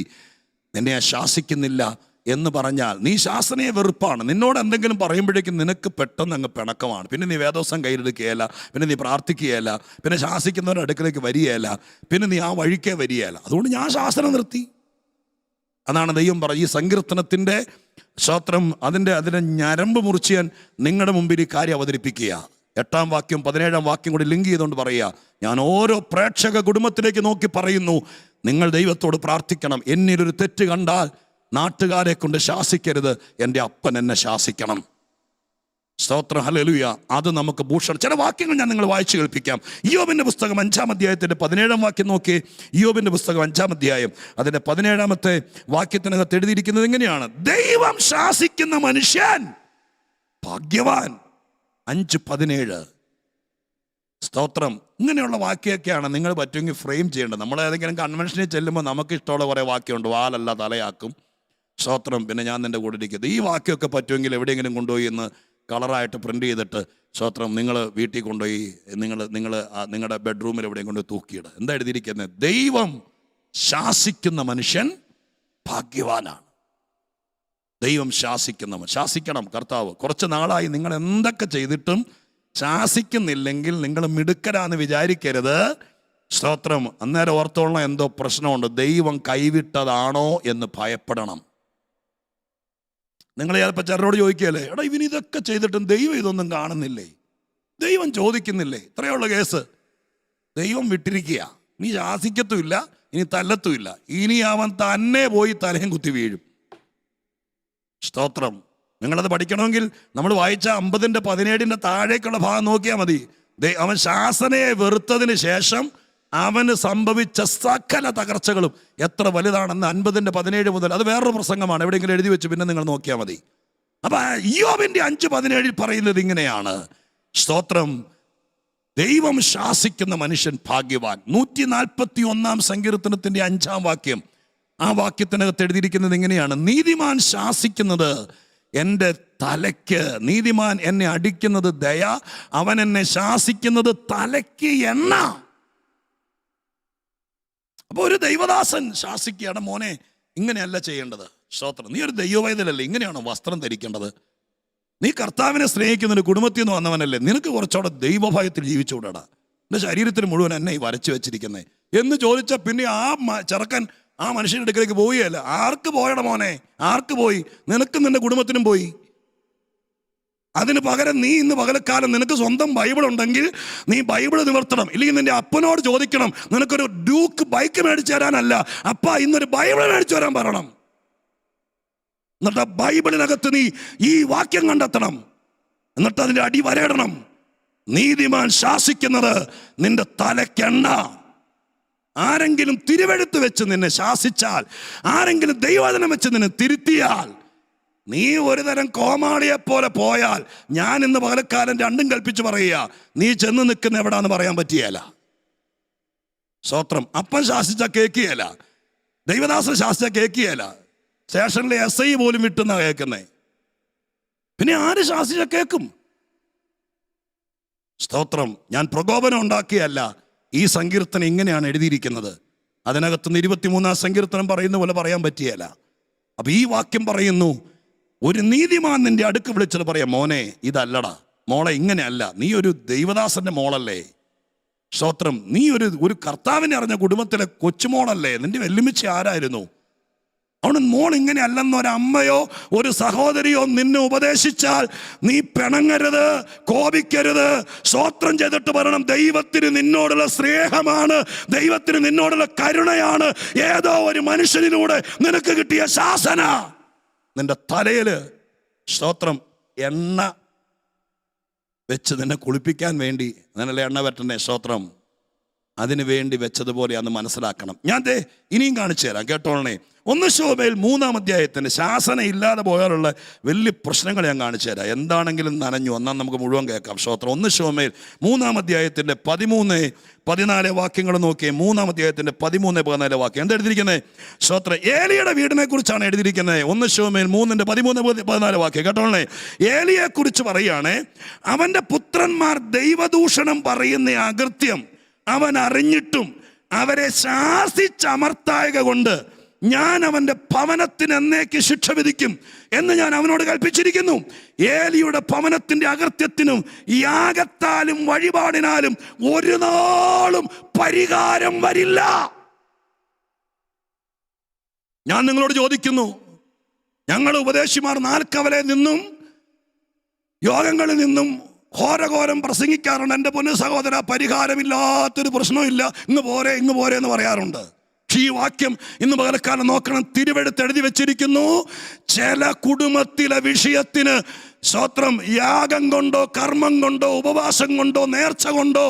നിന്നെ ശാസിക്കുന്നില്ല എന്ന് പറഞ്ഞാൽ നീ ശാസനയെ വെറുപ്പാണ്. നിന്നോട് എന്തെങ്കിലും പറയുമ്പോഴേക്കും നിനക്ക് പെട്ടെന്ന് അങ്ങ് പിണക്കമാണ്. പിന്നെ നീ വേദോസം കയ്യിലെടുക്കുകയല്ല, പിന്നെ നീ പ്രാർത്ഥിക്കുകയല്ല, പിന്നെ ശാസിക്കുന്നവരുടെ അടുക്കലേക്ക് വരികയല്ല, പിന്നെ നീ ആ വഴിക്കേ വരികയല്ല. അതുകൊണ്ട് ഞാൻ ശാസന നിർത്തി. അതാണ് ദൈവം പറയും. ഈ സങ്കീർത്തനത്തിൻ്റെ സ്തോത്രം, അതിൻ്റെ ഞരമ്പ് മുറിച്ച് ഞാൻ നിങ്ങളുടെ മുമ്പിൽ ഈ കാര്യം അവതരിപ്പിക്കുക. 8-ാം വാക്യം 17-ാം വാക്യം കൂടി ലിങ്ക് ചെയ്തുകൊണ്ട് പറയുക, ഞാൻ ഓരോ പ്രേക്ഷക കുടുംബത്തിലേക്ക് നോക്കി പറയുന്നു, നിങ്ങൾ ദൈവത്തോട് പ്രാർത്ഥിക്കണം. എന്നിലൊരു തെറ്റ് കണ്ടാൽ നാട്ടുകാരെ കൊണ്ട് ശാസിക്കരുത്, എൻ്റെ അപ്പൻ എന്നെ ശാസിക്കണം. സ്തോത്രം, ഹല്ലേലൂയ. അത് നമുക്ക് ഭൂഷണം. ചില വാക്യങ്ങൾ ഞാൻ നിങ്ങൾ വായിച്ചു കേൾപ്പിക്കാം. ഇയ്യോബിൻ്റെ പുസ്തകം 5-ാം അധ്യായത്തിൻ്റെ 17-ാം വാക്യം നോക്കി. ഇയ്യോബിൻ്റെ പുസ്തകം 5-ാം അധ്യായം അതിൻ്റെ 17-ാമത്തെ വാക്യത്തിനകത്ത് എഴുതിയിരിക്കുന്നത് ഇങ്ങനെയാണ്: ദൈവം ശാസിക്കുന്ന മനുഷ്യൻ ഭാഗ്യവാൻ. 5:17. സ്തോത്രം. ഇങ്ങനെയുള്ള വാക്യമൊക്കെയാണ് നിങ്ങൾ പറ്റുമെങ്കിൽ ഫ്രെയിം ചെയ്യേണ്ടത്. നമ്മൾ ഏതെങ്കിലും കൺവെൻഷനിൽ ചെല്ലുമ്പോൾ നമുക്ക് ഇഷ്ടമുള്ള കുറേ വാക്യമുണ്ട്. വാലല്ല തലയാക്കും. സ്തോത്രം. പിന്നെ ഞാൻ നിൻ്റെ കൂടെ ഇരിക്കുന്നത്. ഈ വാക്യമൊക്കെ പറ്റുമെങ്കിൽ എവിടെയെങ്കിലും കൊണ്ടുപോയി എന്ന് കളറായിട്ട് പ്രിൻ്റ് ചെയ്തിട്ട്, സ്തോത്രം, നിങ്ങൾ വീട്ടിൽ കൊണ്ടുപോയി നിങ്ങളുടെ ബെഡ്റൂമിൽ എവിടെയും കൊണ്ടുപോയി തൂക്കിയിടുക. എന്താ എഴുതിയിരിക്കുന്നത്? ദൈവം ശാസിക്കുന്ന മനുഷ്യൻ ഭാഗ്യവാനാണ്. ദൈവം ശാസിക്കണം. കർത്താവ് കുറച്ച് നാളായി നിങ്ങൾ എന്തൊക്കെ ചെയ്തിട്ടും ശാസിക്കുന്നില്ലെങ്കിൽ നിങ്ങൾ മിടുക്കരാന്ന് വിചാരിക്കരുത്. സ്തോത്രം. അന്നേരം ഓർത്തോളം എന്തോ പ്രശ്നമുണ്ട്. ദൈവം കൈവിട്ടതാണോ എന്ന് ഭയപ്പെടണം. നിങ്ങൾ ചിലപ്പോൾ ചിലരോട് ചോദിക്കുകയല്ലേ, എടാ ഇവനിതൊക്കെ ചെയ്തിട്ടും ദൈവം ഇതൊന്നും കാണുന്നില്ലേ, ദൈവം ചോദിക്കുന്നില്ലേ? ഇത്രയുള്ള കേസ്. ദൈവം വിട്ടിരിക്കുക. നീ ശാസിക്കത്തുമില്ല, ഇനി തല്ലത്തുമില്ല. ഇനി അവൻ തന്നെ പോയി തലയും കുത്തി വീഴും. സ്തോത്രം. നിങ്ങളത് പഠിക്കണമെങ്കിൽ നമ്മൾ വായിച്ച 50-17 താഴേക്കുള്ള ഭാഗം നോക്കിയാൽ മതി. അവൻ ശാസനയെ വെറുത്തതിന് ശേഷം അവന് സംഭവിച്ച സകല തകർച്ചകളും എത്ര വലുതാണെന്ന് 50-17 മുതൽ, അത് വേറൊരു പ്രസംഗമാണ്, എവിടെയെങ്കിലും എഴുതി വെച്ച് പിന്നെ നിങ്ങൾ നോക്കിയാൽ മതി. അപ്പൊ ഇയ്യോബിന്റെ 5:17 പറയുന്നത് ഇങ്ങനെയാണ്. സ്തോത്രം. ദൈവം ശാസിക്കുന്ന മനുഷ്യൻ ഭാഗ്യവാൻ. 141-ാം സങ്കീർത്തനത്തിന്റെ 5-ാം വാക്യം, ആ വാക്യത്തിനകത്ത് എഴുതിയിരിക്കുന്നത് ഇങ്ങനെയാണ്: നീതിമാൻ ശാസിക്കുന്നത് എൻ്റെ തലയ്ക്ക്, നീതിമാൻ എന്നെ അടിക്കുന്നത് ദയ, അവൻ എന്നെ ശാസിക്കുന്നത് തലയ്ക്ക് എണ്ണ. അപ്പോൾ ഒരു ദൈവദാസൻ ശാസിക്കുകയാണ്, മോനെ ഇങ്ങനെയല്ല ചെയ്യേണ്ടത്. സ്തോത്രം. നീ ഒരു ദൈവവൈതലല്ലേ, ഇങ്ങനെയാണോ വസ്ത്രം ധരിക്കേണ്ടത്? നീ കർത്താവിനെ സ്നേഹിക്കുന്ന ഒരു കുടുംബത്തിൽ നിന്ന് വന്നവനല്ലേ, നിനക്ക് കുറച്ചുകൂടെ ദൈവഭയത്തിൽ ജീവിച്ചുകൂടാ? എൻ്റെ ശരീരത്തിന് മുഴുവൻ എന്നെ ഈ വരച്ചു വെച്ചിരിക്കുന്നേ എന്ന് ചോദിച്ചാൽ പിന്നെ ആ ചെറുക്കൻ ആ മനുഷ്യൻ്റെ അടുക്കലേക്ക് പോവുകയല്ല. ആർക്ക് പോയട മോനെ, ആർക്ക് പോയി? നിനക്കും നിന്റെ കുടുംബത്തിനും പോയി. അതിന് പകരം നീ ഇന്ന് പകലക്കാലം നിനക്ക് സ്വന്തം ബൈബിൾ ഉണ്ടെങ്കിൽ നീ ബൈബിൾ നിവർത്തണം. ഇല്ലെങ്കിൽ നിന്റെ അപ്പനോട് ചോദിക്കണം, നിനക്കൊരു ഡ്യൂക്ക് ബൈക്ക് മേടിച്ചു തരാനല്ല, അപ്പ ഇന്നൊരു ബൈബിൾ മേടിച്ചു തരാൻ പറയണം. എന്നിട്ട് ബൈബിളിനകത്ത് നീ ഈ വാക്യം കണ്ടെത്തണം, എന്നിട്ട് അതിൻ്റെ അടി വരയിടണം. നീതിമാൻ ശാസിക്കുന്നത് നിന്റെ തലക്കെണ്ണ. ആരെങ്കിലും തിരുവെഴുത്ത് വെച്ച് നിന്നെ ശാസിച്ചാൽ, ആരെങ്കിലും ദൈവവചനം വെച്ച് നിന്നെ തിരുത്തിയാൽ, നീ ഒരു തരം കോമാളിയെ പോലെ പോയാൽ, ഞാൻ ഇന്ന് പകലക്കാലം രണ്ടും കൽപ്പിച്ച് പറയുക, നീ ചെന്ന് നിൽക്കുന്ന എവിടാന്ന് പറയാൻ പറ്റിയല്ല. സ്തോത്രം. അപ്പൻ ശാസിച്ച കേൾക്കുകയല്ല, ദൈവദാസൻ ശാസിച്ച കേൾക്കുകയല്ല, സ്റ്റേഷനിലെ SI പോലും വിട്ടുന്ന കേൾക്കുന്നേ. പിന്നെ ആര് ശാസിച്ച കേൾക്കും? സ്തോത്രം. ഞാൻ പ്രകോപനം ഉണ്ടാക്കിയല്ല, ഈ സങ്കീർത്തനം ഇങ്ങനെയാണ് എഴുതിയിരിക്കുന്നത്. അതിനകത്തുനിന്ന് 23-ാം സങ്കീർത്തനം പറയുന്ന പോലെ പറയാൻ പറ്റിയല്ല. അപ്പൊ ഈ വാക്യം പറയുന്നു, ഒരു നീതിമാൻ നിന്റെ അടുക്ക് വിളിച്ചത് പറയാം, മോനെ ഇതല്ലടാ, മോളെ ഇങ്ങനെയല്ല, നീ ഒരു ദൈവദാസന്റെ മോളല്ലേ. സ്തോത്രം. നീ ഒരു കർത്താവിനെ അറിഞ്ഞ കുടുംബത്തിലെ കൊച്ചുമോളല്ലേ. നിന്റെ വെല്ലുമിച്ച ആരായിരുന്നു? അവിടെ മോൾ ഇങ്ങനെ അല്ലെന്ന് ഒരമ്മയോ ഒരു സഹോദരിയോ നിന്നെ ഉപദേശിച്ചാൽ നീ പിണങ്ങരുത്, കോപിക്കരുത്. സ്തോത്രം ചെയ്തിട്ട് പറയണം, ദൈവത്തിന് നിന്നോടുള്ള സ്നേഹമാണ്, ദൈവത്തിന് നിന്നോടുള്ള കരുണയാണ്. ഏതോ ഒരു മനുഷ്യനിലൂടെ നിനക്ക് കിട്ടിയ ശാസന നിന്റെ തലയില്, സ്തോത്രം, എണ്ണ വെച്ച് നിന്നെ കുളിപ്പിക്കാൻ വേണ്ടി, അങ്ങനല്ലേ എണ്ണ പറ്റണേ. സ്തോത്രം. അതിനു വേണ്ടി വെച്ചതുപോലെ അന്ന് മനസ്സിലാക്കണം. ഞാൻ ഇനിയും കാണിച്ചു തരാം, കേട്ടോളണേ. 1 ശമൂവേൽ 3-ാം അധ്യായത്തിന് ശാസന ഇല്ലാതെ പോയാലുള്ള വലിയ പ്രശ്നങ്ങൾ ഞാൻ കാണിച്ചു തരാം. എന്താണെങ്കിലും നനഞ്ഞു, എന്നാൽ നമുക്ക് മുഴുവൻ കേൾക്കാം. സ്തോത്രം. 1 ശമൂവേൽ 3-ാം അധ്യായത്തിൻ്റെ 13-14 വാക്യങ്ങൾ നോക്കിയേ. 3-ാം അധ്യായത്തിൻ്റെ 13-14 വാക്യം എന്താ എഴുതിയിരിക്കുന്നത്? സ്തോത്രം. ഏലിയുടെ വീടിനെ കുറിച്ചാണ് എഴുതിയിരിക്കുന്നത്. 1 ശമൂവേൽ 3-ന്റെ 13-14 വാക്യം കേട്ടോളണേ. ഏലിയെ കുറിച്ച് പറയുകയാണ്, അവന്റെ പുത്രന്മാർ ദൈവദൂഷണം പറയുന്ന അകൃത്യം അവൻ അറിഞ്ഞിട്ടും അവരെ ശാസിച്ചമർത്തായക കൊണ്ട് ഞാൻ അവന്റെ ഭവനത്തിന് എന്നേക്ക് ശിക്ഷ വിധിക്കും എന്ന് ഞാൻ അവനോട് കൽപ്പിച്ചിരിക്കുന്നു. ഏലിയുടെ ഭവനത്തിന്റെ അകൃത്യത്തിനും യാഗത്താലും വഴിപാടിനാലും ഒരു നാളും പരിഹാരം വരില്ല. ഞാൻ നിങ്ങളോട് ചോദിക്കുന്നു, ഞങ്ങൾ ഉപദേശിമാർ നാൽക്കവലയിൽ നിന്നും യോഗങ്ങളിൽ നിന്നും ഘോരഘോരം പ്രസംഗിക്കാറുണ്ട്. എൻ്റെ പൊന്നു സഹോദര, പരിഹാരമില്ലാത്തൊരു പ്രശ്നമില്ല, ഇങ്ങ് പോരെ എന്ന് പറയാറുണ്ട്. ഈ വാക്യം ഇന്ന് പകൽക്കാലം നോക്കണം. തിരുവെഴുത്ത് എഴുതി വെച്ചിരിക്കുന്നു, ചില കുടുംബത്തിലെ വിഷയത്തിന് സ്തോത്രം യാഗം കൊണ്ടോ കർമ്മം കൊണ്ടോ ഉപവാസം കൊണ്ടോ നേർച്ച കൊണ്ടോ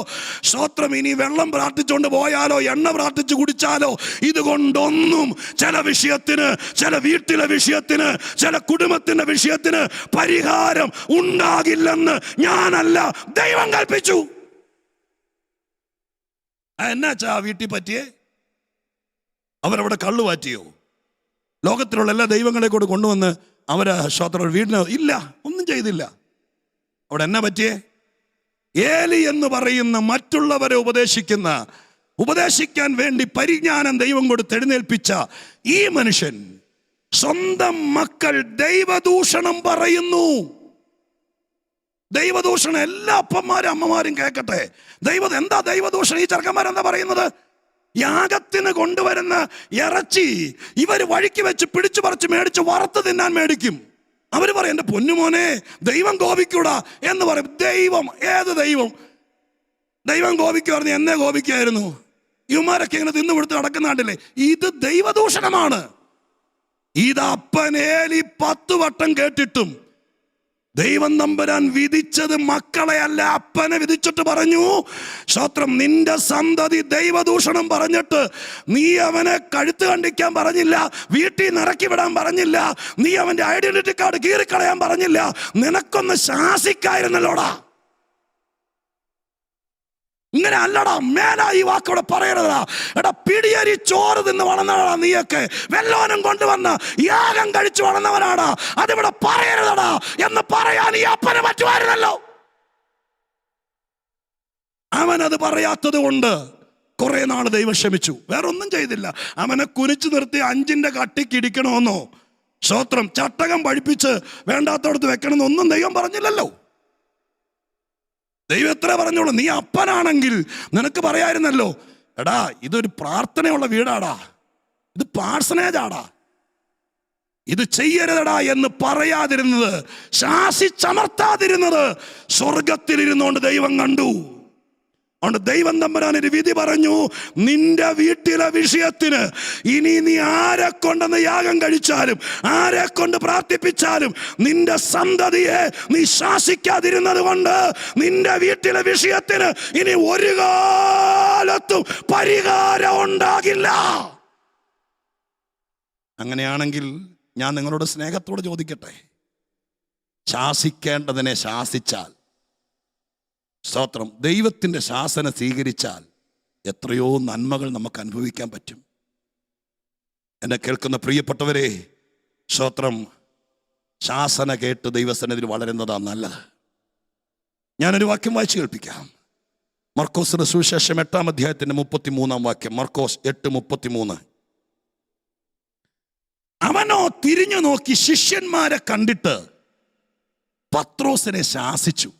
സ്തോത്രം ഇനി വെള്ളം പ്രാർത്ഥിച്ചുകൊണ്ട് പോയാലോ എണ്ണ പ്രാർത്ഥിച്ചു കുടിച്ചാലോ ഇതുകൊണ്ടൊന്നും ചില വിഷയത്തിന്, ചില വീട്ടിലെ വിഷയത്തിന്, ചില കുടുംബത്തിന്റെ വിഷയത്തിന് പരിഹാരം ഉണ്ടാകില്ലെന്ന് ഞാനല്ല, ദൈവം കൽപ്പിച്ചു. എന്നാച്ചാ വീട്ടിൽ പറ്റിയേ? അവരവിടെ കള്ളു മാറ്റിയോ? ലോകത്തിലുള്ള എല്ലാ ദൈവങ്ങളെ കൂടെ കൊണ്ടുവന്ന് അവരെ സ്തോത്രം വീടിന് ഇല്ല, ഒന്നും ചെയ്തില്ല. അവിടെ എന്നാ പറ്റിയേ? ഏലി എന്ന് പറയുന്ന മറ്റുള്ളവരെ ഉപദേശിക്കാൻ വേണ്ടി പരിജ്ഞാനം ദൈവം കൊടുത്ത് എഴുന്നേൽപ്പിച്ച ഈ മനുഷ്യൻ സ്വന്തം മക്കൾ ദൈവദൂഷണം പറയുന്നു. ദൈവദൂഷണം എല്ലാ അപ്പന്മാരും അമ്മമാരും കേൾക്കട്ടെ. എന്താ ദൈവദൂഷണം? ഈ ചെറുക്കന്മാരെന്താ പറയുന്നത്? യാഗത്തിന് കൊണ്ടുവരുന്ന ഇറച്ചി ഇവർ വഴിക്ക് വെച്ച് പിടിച്ചു പറിച്ച് മേടിച്ച് വറുത്ത് തിന്നാൻ മേടിക്കും. അവർ പറയും, എൻ്റെ പൊന്നുമോനെ, ദൈവം കോപിക്കൂടാ എന്ന് പറയും. ദൈവം, ഏത് ദൈവം? ദൈവം കോപിക്കുമായിരുന്നു, എന്നെ കോപിക്കായിരുന്നു. ഇവന്മാരൊക്കെ ഇങ്ങനെ തിന്നു കൊടുത്ത് നടക്കുന്ന കണ്ടില്ലേ? ഇത് ദൈവദൂഷണമാണ്. ഇത് അപ്പൻ ഏലി 10 വട്ടം കേട്ടിട്ടും ദൈവം തമ്പുരാൻ വിധിച്ചത് മക്കളെ അല്ല, അപ്പനെ വിധിച്ചിട്ട് പറഞ്ഞു, സ്തോത്രം, നിന്റെ സന്തതി ദൈവദൂഷണം പറഞ്ഞിട്ട് നീ അവനെ കഴുത്ത് കണ്ടിക്കാൻ പറഞ്ഞില്ല, വീട്ടിൽ നിന്ന് ഇറക്കി വിടാൻ പറഞ്ഞില്ല, നീ അവന്റെ ഐഡന്റിറ്റി കാർഡ് കീറിക്കളയാൻ പറഞ്ഞില്ല, നിനക്കൊന്ന് ശാസിക്കായിരുന്നല്ലോടാ. ഇങ്ങനെ അല്ലടാ, മേലാ ഈ വാക്കോടെ പറയരുതാ. എടാ, പിടിയരി ചോറ് തിന്ന് വളർന്നവനാ നീയൊക്കെ, വെല്ലോനും കൊണ്ടുവന്ന് യാഗം കഴിച്ചു വളർന്നവനാടാ, അതിവിടെ പറയരുതടാ എന്ന് പറയാൻ ഈ അപ്പന് പറ്റുമായിരുന്നല്ലോ. അവനത് പറയാത്തത് കൊണ്ട് കുറെ നാൾ ദൈവം ക്ഷമിച്ചു, വേറൊന്നും ചെയ്തില്ല. അവനെ കുനിച്ചു നിർത്തി 5ന്റെ കട്ടിക്ക് ഇടിക്കണമെന്നോ സ്തോത്രം ചട്ടകം പഠിപ്പിച്ച് വേണ്ടാത്തടത്ത് വെക്കണമെന്നൊന്നും ദൈവം പറഞ്ഞില്ലല്ലോ. ദൈവം എത്ര പറഞ്ഞോളൂ, നീ അപ്പനാണെങ്കിൽ നിനക്ക് പറയായിരുന്നല്ലോ, എടാ ഇതൊരു പ്രാർത്ഥനയുള്ള വീടാടാ, ഇത് പാഴ്സനേജാടാ, ഇത് ചെയ്യരുതടാ എന്ന് പറയാതിരുന്നത്, ശാസിച്ചമർത്താതിരുന്നത് സ്വർഗത്തിലിരുന്നുകൊണ്ട് ദൈവം കണ്ടു. അതുകൊണ്ട് ദൈവം തമ്പുരാൻ ഒരു വിധി പറഞ്ഞു, നിന്റെ വീട്ടിലെ വിഷയത്തിന് ഇനി നീ ആരെ കൊണ്ടെന്ന് യാഗം കഴിച്ചാലും ആരെ കൊണ്ട് പ്രാർത്ഥിപ്പിച്ചാലും നിന്റെ സന്തതിയെ നീ ശാസിക്കാതിരുന്നത് കൊണ്ട് നിന്റെ വീട്ടിലെ വിഷയത്തിന് ഇനി ഒരു കാലത്തും പരിഹാരം ഉണ്ടാകില്ല. അങ്ങനെയാണെങ്കിൽ ഞാൻ നിങ്ങളോട് സ്നേഹത്തോട് ചോദിക്കട്ടെ, ശാസിക്കേണ്ടതിനെ ശാസിച്ചാൽ, സ്തോത്രം, ദൈവത്തിൻ്റെ ശാസന സ്വീകരിച്ചാൽ എത്രയോ നന്മകൾ നമുക്ക് അനുഭവിക്കാൻ പറ്റും. എന്നെ കേൾക്കുന്ന പ്രിയപ്പെട്ടവരെ, സ്തോത്രം, ശാസന കേട്ട് ദൈവസന്നിധിയിൽ വളരുന്നതാണ് നല്ലത്. ഞാനൊരു വാക്യം വായിച്ചു കേൾപ്പിക്കാം. മർക്കോസിന്റെ സുവിശേഷം 8-ാം അധ്യായത്തിന്റെ 33-ാം വാക്യം. മർക്കോസ് 8:33. അവനോ തിരിഞ്ഞു നോക്കി ശിഷ്യന്മാരെ കണ്ടിട്ട് പത്രോസിനെ ശാസിച്ചു.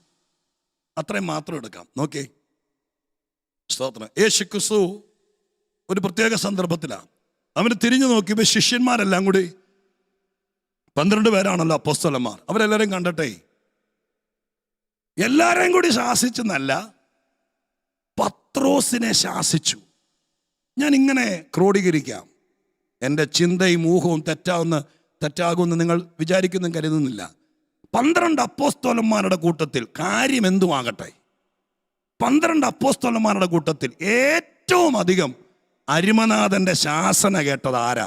അത്രയും മാത്രം എടുക്കാം. നോക്കി, സ്തോത്രം. യേശു ക്രിസ്തു ഒരു പ്രത്യേക സന്ദർഭത്തിലാണ് അവന് തിരിഞ്ഞു നോക്കിയപ്പോൾ ശിഷ്യന്മാരെല്ലാം കൂടി 12 പേരാണല്ലോ അപ്പോസ്തലന്മാർ, അവരെല്ലാവരെയും കണ്ടട്ടെ, എല്ലാവരെയും കൂടി ശാസിച്ചെന്നല്ല, പത്രോസിനെ ശാസിച്ചു. ഞാൻ ഇങ്ങനെ ക്രോഡീകരിക്കാം, എൻ്റെ ചിന്തയും ഊഹവും തെറ്റാകുമെന്ന് നിങ്ങൾ വിചാരിക്കുന്നു കരുതുന്നില്ല. 12 അപ്പോസ്തലന്മാരുടെ കൂട്ടത്തിൽ കാര്യം എന്തുമാകട്ടെ, 12 അപ്പോസ്തലന്മാരുടെ കൂട്ടത്തിൽ ഏറ്റവും ഏറ്റവും അധികം അരിമനാഥന്റെ ശാസന കേട്ടത് ആരാ?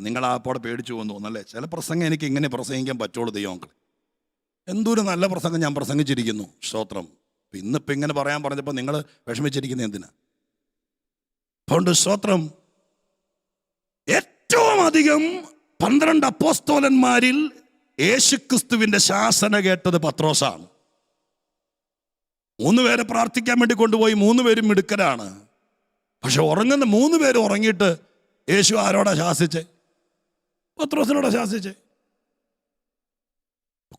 നിങ്ങൾ ആ പോടെ പേടിച്ചു പോകുന്നു തോന്നല്ലേ? ചില പ്രസംഗം എനിക്ക് ഇങ്ങനെ പ്രസംഗിക്കാൻ പറ്റുള്ളൂ ദൈവമക്കളെ. എന്തൊരു നല്ല പ്രസംഗം ഞാൻ പ്രസംഗിച്ചിരിക്കുന്നു, സ്തോത്രം. ഇന്നിപ്പോൾ ഇങ്ങനെ പറയാൻ പറഞ്ഞപ്പോൾ നിങ്ങൾ വിഷമിച്ചിരിക്കുന്നത് എന്തിനാ? അതുകൊണ്ട് സ്തോത്രം, ഏറ്റവും അധികം 12 അപ്പോസ്തലന്മാരിൽ യേശുക്രിസ്തുവിന്റെ ശാസന കേട്ടത് പത്രോസാണ്. 3 പേരെ പ്രാർത്ഥിക്കാൻ വേണ്ടി കൊണ്ടുപോയി, 3 പേരും മിടുക്കരാണ്. പക്ഷെ ഉറങ്ങുന്ന 3 പേര് ഉറങ്ങിയിട്ട് യേശു ആരോടാ ശാസിച്ചേ? പത്രോസിനോടാ ശാസിച്ചേ.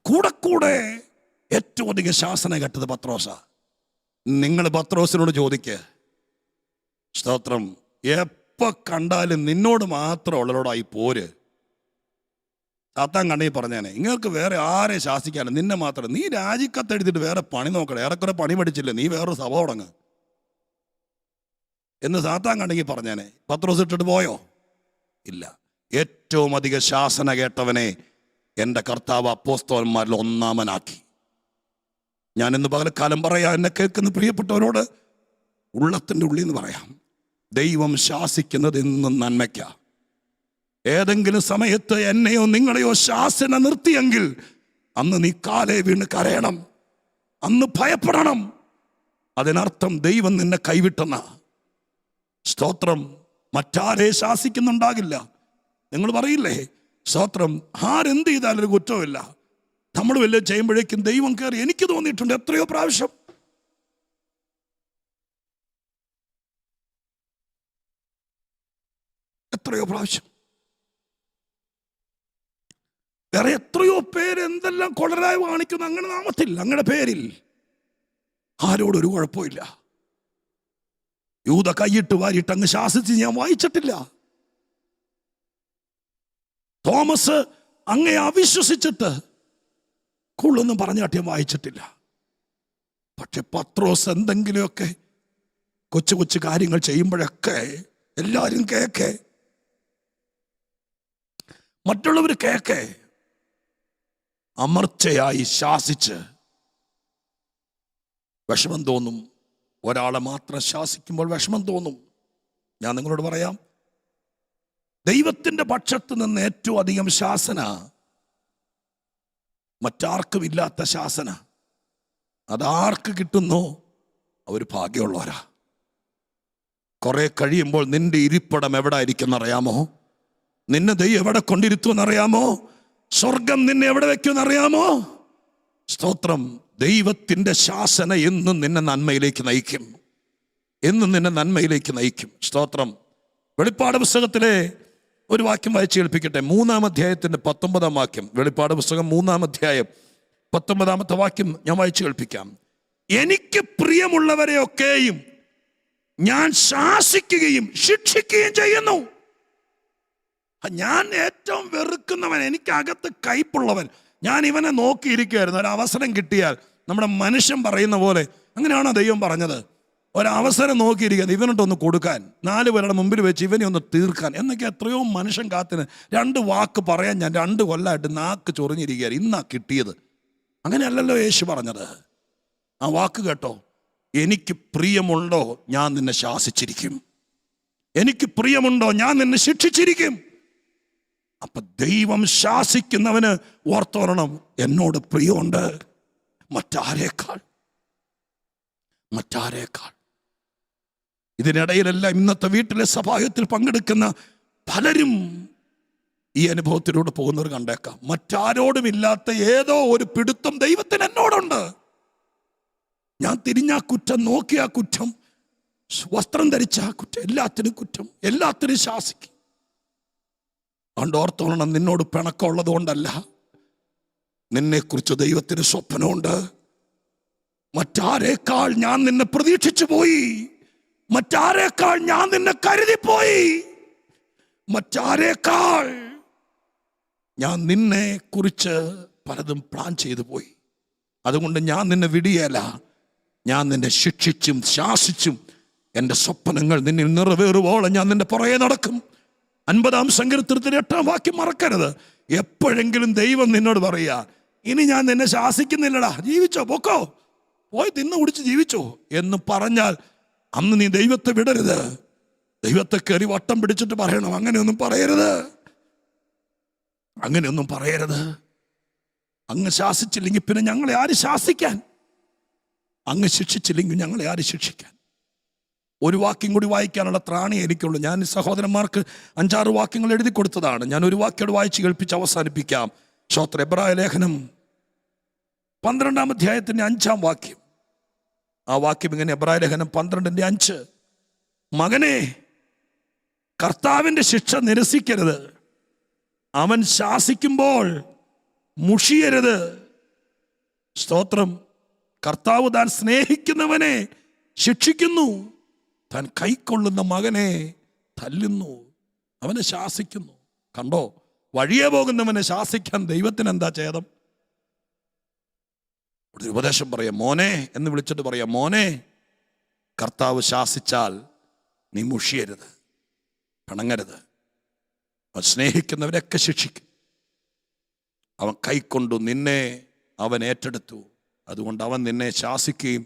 കൂടെ കൂടെ ഏറ്റവും അധികം ശാസന കേട്ടത് പത്രോസാ. നിങ്ങൾ പത്രോസിനോട് ചോദിക്ക്, സ്തോത്രം, എപ്പോ കണ്ടാലും നിന്നോട് മാത്രം ഉള്ളവരോടായി പോര്. സാത്താൻ കണ്ടെങ്കിൽ പറഞ്ഞേനെ, നിങ്ങൾക്ക് വേറെ ആരെ ശാസിക്കാനും, നിന്നെ മാത്രം. നീ രാജിക്കത്തെടുത്തിട്ട് വേറെ പണി നോക്കണം, ഏറെക്കുറെ പണി പഠിച്ചില്ല, നീ വേറൊരു സഭ തുടങ്ങ് എന്ന് സാത്താൻ കണ്ടെങ്കിൽ പറഞ്ഞേനെ. പത്രോസ് ഇട്ടിട്ട് പോയോ? ഇല്ല. ഏറ്റവും അധികം ശാസന കേട്ടവനെ എൻ്റെ കർത്താവ് അപ്പോസ്തലന്മാരിൽ ഒന്നാമനാക്കി. ഞാൻ ഇന്ന് പകൽക്കാലം പറയാം, എന്നെ കേൾക്കുന്ന പ്രിയപ്പെട്ടവരോട് ഉള്ളത്തിൻ്റെ ഉള്ളിൽ നിന്ന് പറയാം, ദൈവം ശാസിക്കുന്നത് എന്നും നന്മയ്ക്ക. ഏതെങ്കിലും സമയത്ത് എന്നെയോ നിങ്ങളെയോ ശാസന നിർത്തിയെങ്കിൽ അന്ന് നീ കാലേ വീണ് കരയണം, അന്ന് ഭയപ്പെടണം. അതിനർത്ഥം ദൈവം നിന്നെ കൈവിട്ടെന്ന. സ്തോത്രം. മറ്റാരെ ശാസിക്കുന്നുണ്ടാകില്ല. നിങ്ങൾ പറയില്ലേ, സ്തോത്രം, ആരെന്ത് ചെയ്താലും ഒരു കുറ്റമില്ല. നമ്മൾ വല്ലതും ചെയ്യുമ്പോഴേക്കും ദൈവം കയറി. എനിക്ക് തോന്നിയിട്ടുണ്ട് എത്രയോ പ്രാവശ്യം. എത്രയോ പ്രാവശ്യം. വേറെ എത്രയോ പേര് എന്തെല്ലാം കൊളരായി കാണിക്കുന്നു അങ്ങനെ നാമത്തിൽ, അങ്ങനെ പേരിൽ. ആരോടൊരു കുഴപ്പമില്ല. യൂദ കൈയിട്ട് വാരിയിട്ട് അങ്ങ് ശാസിച്ച് ഞാൻ വായിച്ചിട്ടില്ല. തോമസ് അങ്ങേ അവിശ്വസിച്ചിട്ട് കൂടുതലൊന്നും പറഞ്ഞു കാട്ടിയാൻ വായിച്ചിട്ടില്ല. പക്ഷെ പത്രോസ് എന്തെങ്കിലുമൊക്കെ കൊച്ചു കൊച്ചു കാര്യങ്ങൾ ചെയ്യുമ്പോഴൊക്കെ എല്ലാവരും കേക്കെ, മറ്റുള്ളവർ കേക്കെ, അമർച്ചയായി ശാസിച്ച് വിഷമം തോന്നും. ഒരാളെ മാത്രം ശാസിക്കുമ്പോൾ വിഷമം തോന്നും. ഞാൻ നിങ്ങളോട് പറയാം, ദൈവത്തിൻ്റെ പക്ഷത്ത് നിന്ന് ഏറ്റവും അധികം ശാസന, മറ്റാർക്കും ഇല്ലാത്ത ശാസന, അതാർക്ക് കിട്ടുന്നോ അവർ ഭാഗ്യമുള്ളവരാ. കുറെ കഴിയുമ്പോൾ നിന്റെ ഇരിപ്പിടം എവിടെ ആയിരിക്കുമെന്നറിയാമോ? നിന്നെ ദൈവം എവിടെ കൊണ്ടിരുത്തുമെന്നറിയാമോ? സ്വർഗം നിന്നെ എവിടെ വെക്കുമെന്നറിയാമോ? സ്തോത്രം. ദൈവത്തിൻ്റെ ശാസന എന്നും നിന്നെ നന്മയിലേക്ക് നയിക്കും, എന്നും നിന്നെ നന്മയിലേക്ക് നയിക്കും. സ്തോത്രം. വെളിപ്പാട് പുസ്തകത്തിലെ ഒരു വാക്യം വായിച്ച് കേൾപ്പിക്കട്ടെ. 3-ാം അധ്യായത്തിൻ്റെ 19-ാം വാക്യം. വെളിപ്പാട് പുസ്തകം 3-ാം അധ്യായം 19-ാമത്തെ വാക്യം ഞാൻ വായിച്ച് കേൾപ്പിക്കാം. എനിക്ക് പ്രിയമുള്ളവരെയൊക്കെയും ഞാൻ ശാസിക്കുകയും ശിക്ഷിക്കുകയും ചെയ്യുന്നു. ഞാൻ ഏറ്റവും വെറുക്കുന്നവൻ, എനിക്കകത്ത് കയ്പുള്ളവൻ, ഞാൻ ഇവനെ നോക്കിയിരിക്കുമായിരുന്നു. ഒരവസരം കിട്ടിയാൽ, നമ്മുടെ മനുഷ്യൻ പറയുന്ന പോലെ, അങ്ങനെയാണോ ദൈവം പറഞ്ഞത്? ഒരവസരം നോക്കിയിരിക്കുന്നത് ഇവനോട്ടൊന്ന് കൊടുക്കാൻ, 4 പേരുടെ മുമ്പിൽ വെച്ച് ഇവനെ ഒന്ന് തീർക്കാൻ എന്നൊക്കെ എത്രയോ മനുഷ്യൻ കാത്തിന്. 2 വാക്ക് പറയാൻ ഞാൻ 2 കൊല്ലമായിട്ട് നാക്ക് ചൊറിഞ്ഞിരിക്കുകയാണ്. ഇന്നാ കിട്ടിയത്. അങ്ങനെയല്ലല്ലോ യേശു പറഞ്ഞത്. ആ വാക്ക് കേട്ടോ, എനിക്ക് പ്രിയമുണ്ടോ ഞാൻ നിന്നെ ശാസിച്ചിരിക്കും, എനിക്ക് പ്രിയമുണ്ടോ ഞാൻ നിന്നെ ശിക്ഷിച്ചിരിക്കും. അപ്പൊ ദൈവം ശാസിക്കുന്നവന് ഓർത്തോരണം, എന്നോട് പ്രിയമുണ്ട് മറ്റാരേക്കാൾ. ഇതിനിടയിലെല്ലാം ഇന്നത്തെ വീട്ടിലെ സഭായത്തിൽ പങ്കെടുക്കുന്ന പലരും ഈ അനുഭവത്തിലൂടെ പോകുന്നവർ കണ്ടേക്കാം. മറ്റാരോടും ഇല്ലാത്ത ഏതോ ഒരു പിടുത്തം ദൈവത്തിന് എന്നോടുണ്ട്. ഞാൻ തിരിഞ്ഞാ കുറ്റം, നോക്കിയാ കുറ്റം, വസ്ത്രം ധരിച്ചാ കുറ്റം, എല്ലാത്തിനും കുറ്റം, എല്ലാത്തിനും ശാസിക്കും. അതുകൊണ്ട് ഓർത്തോണം, നിന്നോട് പിണക്കമുള്ളത് കൊണ്ടല്ല, നിന്നെക്കുറിച്ച് ദൈവത്തിന് സ്വപ്നമുണ്ട്. മറ്റാരേക്കാൾ ഞാൻ നിന്നെ പ്രതീക്ഷിച്ചു പോയി, മറ്റാരേക്കാൾ ഞാൻ നിന്നെ കരുതിപ്പോയി, മറ്റാരേക്കാൾ ഞാൻ നിന്നെ കുറിച്ച് പലതും പ്ലാൻ ചെയ്തു പോയി. അതുകൊണ്ട് ഞാൻ നിന്നെ വിടിയല്ല, ഞാൻ നിന്നെ ശിക്ഷിച്ചും ശാസിച്ചും എൻ്റെ സ്വപ്നങ്ങൾ നിന്നിൽ നിറവേറുവോളം ഞാൻ നിന്റെ പുറകെ നടക്കും. 50-ാം സങ്കീർത്തനത്തിലെ 8-ാം വാക്യം മറക്കരുത്. എപ്പോഴെങ്കിലും ദൈവം നിന്നോട് പറയുക, ഇനി ഞാൻ നിന്നെ ശാസിക്കുന്നില്ലടാ, ജീവിച്ചോ, പൊക്കോ, പോയി തിന്ന് കുടിച്ച് ജീവിച്ചോ എന്ന് പറഞ്ഞാൽ അന്ന് നീ ദൈവത്തെ വിടരുത്. ദൈവത്തെ കയറി വട്ടം പിടിച്ചിട്ട് പറയണം, അങ്ങനെയൊന്നും പറയരുത്, അങ്ങനെയൊന്നും പറയരുത്. അങ്ങ് ശാസിച്ചില്ലെങ്കിൽ പിന്നെ ഞങ്ങളെ ആര് ശാസിക്കാൻ? അങ്ങ് ശിക്ഷിച്ചില്ലെങ്കിൽ ഞങ്ങളെ ആര് ശിക്ഷിക്കാൻ? ഒരു വാക്യം കൂടി വായിക്കാനുള്ള ത്രാണി എനിക്കുള്ളൂ. ഞാൻ സഹോദരന്മാർക്ക് 5-6 വാക്യങ്ങൾ എഴുതി കൊടുത്തതാണ്. ഞാൻ ഒരു വാക്യം വായിച്ച് കേൾപ്പിച്ച് അവസാനിപ്പിക്കാം. ശ്രോത്ര എബ്രായ ലേഖനം 12-ാം അധ്യായത്തിൻ്റെ 5-ാം വാക്യം. ആ വാക്യം ഇങ്ങനെ, എബ്രായ ലേഖനം 12:5. മകനെ, കർത്താവിൻ്റെ ശിക്ഷ നിരസിക്കരുത്, അവൻ ശാസിക്കുമ്പോൾ മുഷിയരുത്. സ്തോത്രം. കർത്താവ് താൻ സ്നേഹിക്കുന്നവനെ ശിക്ഷിക്കുന്നു, താൻ കൈക്കൊള്ളുന്ന മകനെ തല്ലുന്നു, അവനെ ശാസിക്കുന്നു. കണ്ടോ, വഴിയെ പോകുന്നവനെ ശാസിക്കാൻ ദൈവത്തിന് എന്താ ഛേദം? ഒരു ഉപദേശം പറയാം, മോനെ എന്ന് വിളിച്ചിട്ട് പറയാം, മോനെ, കർത്താവ് ശാസിച്ചാൽ നീ മുഷിയരുത്, പിണങ്ങരുത്. അവൻ സ്നേഹിക്കുന്നവരൊക്കെ ശിക്ഷിക്കും. അവൻ കൈക്കൊണ്ടു, നിന്നെ അവൻ ഏറ്റെടുത്തു. അതുകൊണ്ട് അവൻ നിന്നെ ശാസിക്കുകയും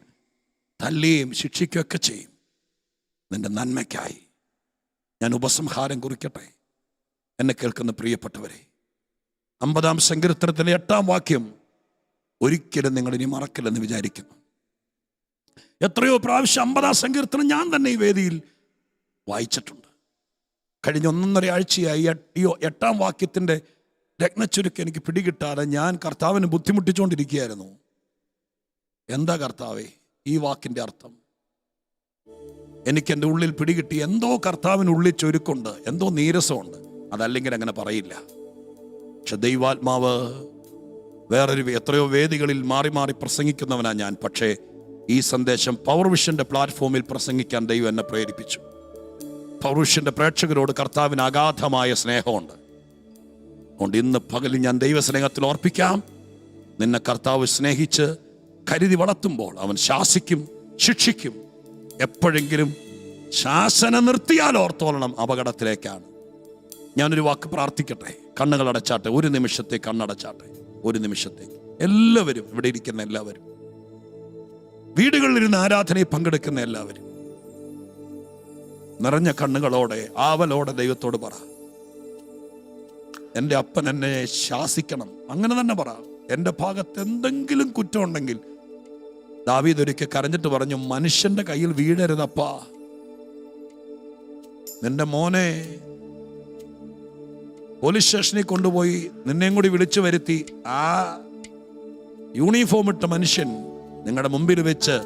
തല്ലുകയും ശിക്ഷിക്കുകയൊക്കെ ചെയ്യും, നിന്റെ നന്മയ്ക്കായി. ഞാൻ ഉപസംഹാരം കുറിക്കട്ടെ. എന്നെ കേൾക്കുന്ന പ്രിയപ്പെട്ടവരെ, 50-ാം സങ്കീർത്തനത്തിലെ 8-ാം വാക്യം ഒരിക്കലും നിങ്ങൾ ഇനി മറക്കില്ലെന്ന് വിചാരിക്കുന്നു. എത്രയോ പ്രാവശ്യം 50-ാം സങ്കീർത്തനം ഞാൻ തന്നെ ഈ വേദിയിൽ വായിച്ചിട്ടുണ്ട്. കഴിഞ്ഞ 1.5 ആഴ്ചയായി 8-ാം വാക്യത്തിൻ്റെ രത്നച്ചുരുക്കം എനിക്ക് പിടികിട്ടാതെ ഞാൻ കർത്താവിന് ബുദ്ധിമുട്ടിച്ചുകൊണ്ടിരിക്കുകയായിരുന്നു. എന്താ കർത്താവേ ഈ വാക്കിൻ്റെ അർത്ഥം? എനിക്കെൻ്റെ ഉള്ളിൽ പിടികിട്ടി, എന്തോ കർത്താവിനുള്ളിൽ ചുരുക്കുണ്ട്, എന്തോ നീരസമുണ്ട്. അതല്ലെങ്കിൽ അങ്ങനെ പറയില്ല. പക്ഷെ ദൈവാത്മാവ് എത്രയോ വേദികളിൽ മാറി മാറി പ്രസംഗിക്കുന്നവനാ ഞാൻ. പക്ഷേ ഈ സന്ദേശം പവർ വിഷൻ്റെ പ്ലാറ്റ്ഫോമിൽ പ്രസംഗിക്കാൻ ദൈവം എന്നെ പ്രേരിപ്പിച്ചു. പവർ വിഷൻ്റെ പ്രേക്ഷകരോട് കർത്താവിന് അഗാധമായ സ്നേഹമുണ്ട്. അതുകൊണ്ട് ഇന്ന് പകലിൽ ഞാൻ ദൈവസ്നേഹത്തിൽ ഓർപ്പിക്കാം, നിന്നെ കർത്താവ് സ്നേഹിച്ച് കരുതി വളർത്തുമ്പോൾ അവൻ ശാസിക്കും, ശിക്ഷിക്കും. എപ്പോഴെങ്കിലും ശാസന നിർത്തിയാൽ ഓർത്തോളണം, അപകടത്തിലേക്കാണ്. ഞാനൊരു വാക്ക് പ്രാർത്ഥിക്കട്ടെ. കണ്ണുകൾ അടച്ചാട്ടെ, ഒരു നിമിഷത്തേക്ക് കണ്ണടച്ചാട്ടെ, ഒരു നിമിഷത്തേക്ക്. എല്ലാവരും, ഇവിടെ ഇരിക്കുന്ന എല്ലാവരും, വീടുകളിലിരുന്ന് ആരാധനയിൽ പങ്കെടുക്കുന്ന എല്ലാവരും നിറഞ്ഞ കണ്ണുകളോടെ ആവലോടെ ദൈവത്തോട് പറ, എൻ്റെ അപ്പൻ എന്നെ ശാസിക്കണം. അങ്ങനെ തന്നെ പറ. എൻ്റെ ഭാഗത്ത് എന്തെങ്കിലും കുറ്റമുണ്ടെങ്കിൽ, ദാവീദ് ഒരിക്കൽ കരഞ്ഞിട്ട് പറഞ്ഞു, മനുഷ്യന്റെ കയ്യിൽ വീഴരുതപ്പാ. നിന്റെ മോനെ പോലീസ് സ്റ്റേഷനിൽ കൊണ്ടുപോയി നിന്നെയും കൂടി വിളിച്ചു വരുത്തി, ആ യൂണിഫോം ഇട്ട മനുഷ്യൻ നിങ്ങളുടെ മുമ്പിൽ വെച്ച്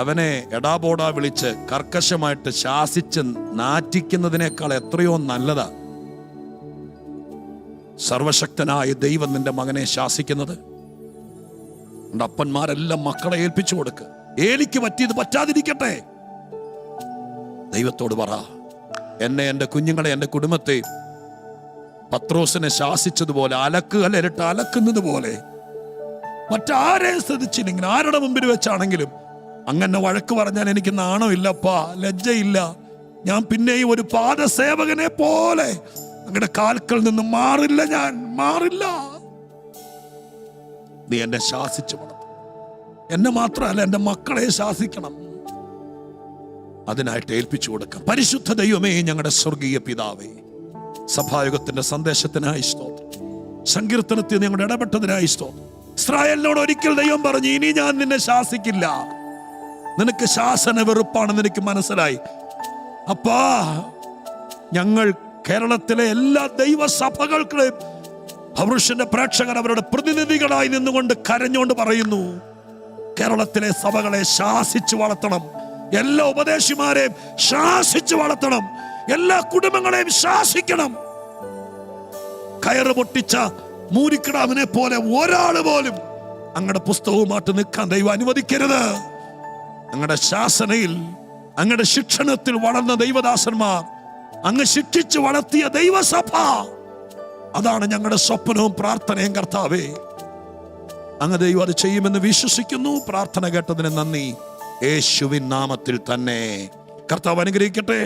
അവനെ എടാപോടാ വിളിച്ച് കർക്കശമായിട്ട് ശാസിച്ച് നാറ്റിക്കുന്നതിനേക്കാൾ എത്രയോ നല്ലതാ സർവശക്തനായ ദൈവം നിന്റെ മകനെ ശാസിക്കുന്നത്. അപ്പന്മാരെല്ലാം മക്കളെ ഏൽപ്പിച്ചു കൊടുക്ക്. ഏലിക്ക് പറ്റിയത് പറ്റാതിരിക്കട്ടെ. ദൈവത്തോട് പറ, എന്നെ, എൻ്റെ കുഞ്ഞുങ്ങളെ, എൻ്റെ കുടുംബത്തെ പത്രോസിനെ ശാസിച്ചതുപോലെ, അലക്കുകല്ലിരട്ട് അലക്കുന്നത് പോലെ മറ്റാരെയും ശ്രദ്ധിച്ചില്ലെങ്കിൽ, ആരുടെ മുമ്പിൽ വെച്ചാണെങ്കിലും അങ്ങനെ വഴക്ക് പറഞ്ഞാൽ എനിക്ക് നാണമില്ലപ്പാ, ലജ്ജയില്ല. ഞാൻ പിന്നെയും ഒരു പാദസേവകനെ പോലെ അങ്ങയുടെ കാൽക്കൽ നിന്ന് മാറില്ല, ഞാൻ മാറില്ല. നീ എന്നെ ശാസിച്ചു വളർത്തും. എന്നെ മാത്രമല്ല, എൻ്റെ മക്കളെ ശാസിക്കണം. അതിനായിട്ട് ഏൽപ്പിച്ചു കൊടുക്കാം. പരിശുദ്ധ ദൈവമേ, ഞങ്ങളുടെ സ്വർഗീയ പിതാവേ, സഭായുഗത്തിന്റെ സന്ദേശത്തിനായി സ്തോത്രം. സങ്കീർത്തനത്തിൽ ഞങ്ങളുടെ ഇടപെട്ടതിനായി സ്തോത്രം. ഇസ്രായേലിനോട് ഒരിക്കൽ ദൈവം പറഞ്ഞു, ഇനി ഞാൻ നിന്നെ ശാസിക്കില്ല, നിനക്ക് ശാസന വെറുപ്പാണെന്ന് എനിക്ക് മനസ്സിലായി. അപ്പാ, ഞങ്ങൾ കേരളത്തിലെ എല്ലാ ദൈവസഭകൾക്കും പൗരുഷന്റെ പ്രേക്ഷകർ അവരുടെ പ്രതിനിധികളായി നിന്നുകൊണ്ട് കരഞ്ഞുകൊണ്ട് പറയുന്നു, കേരളത്തിലെ സഭകളെ ശാസിച്ചു വളർത്തണം. എല്ലാ ഉപദേശിമാരെയും ശാസിച്ചു വളർത്തണം. എല്ലാ കുടുംബങ്ങളെയും ശാസിക്കണം. കയറ് പൊട്ടിച്ച മൂരിക്കിടാവിനെ പോലെ ഒരാൾ പോലും അങ്ങയുടെ പുസ്തകവുമായിട്ട് നിൽക്കാൻ ദൈവം അനുവദിക്കരുത്. അങ്ങയുടെ ശാസനയിൽ, അങ്ങയുടെ ശിക്ഷണത്തിൽ വളർന്ന ദൈവദാസന്മാർ, അങ്ങ് ശിക്ഷിച്ചു വളർത്തിയ ദൈവസഭ, അതാണ് ഞങ്ങളുടെ സ്വപ്നവും പ്രാർത്ഥനയും. കർത്താവേ, അങ്ങ് ദൈവം അത് ചെയ്യുമെന്ന് വിശ്വസിക്കുന്നു. പ്രാർത്ഥന കേട്ടതിന് നന്ദി, യേശുവിൻ നാമത്തിൽ തന്നെ. കർത്താവ് അനുഗ്രഹിക്കട്ടെ.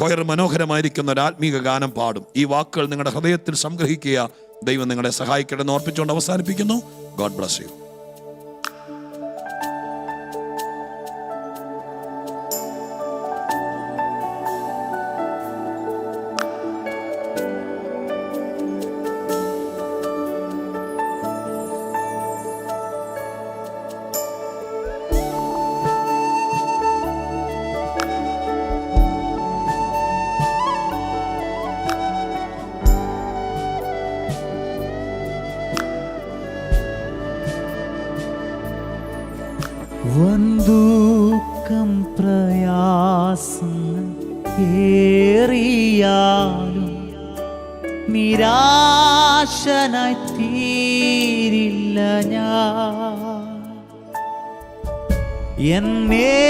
കൊയർ മനോഹരമായിരിക്കുന്ന ഒരു ആത്മീക ഗാനം പാടും. ഈ വാക്കുകൾ നിങ്ങളുടെ ഹൃദയത്തിൽ സംഗ്രഹിക്കുക. ദൈവം നിങ്ങളെ സഹായിക്കട്ടെ എന്ന് ഓർപ്പിച്ചുകൊണ്ട് അവസാനിപ്പിക്കുന്നു. God bless you. വൻദുഃഖം പ്രയാസങ്ങൾ ഏറിയാലും നിരാശനായി തീരില്ല ഞാൻ. എന്നെ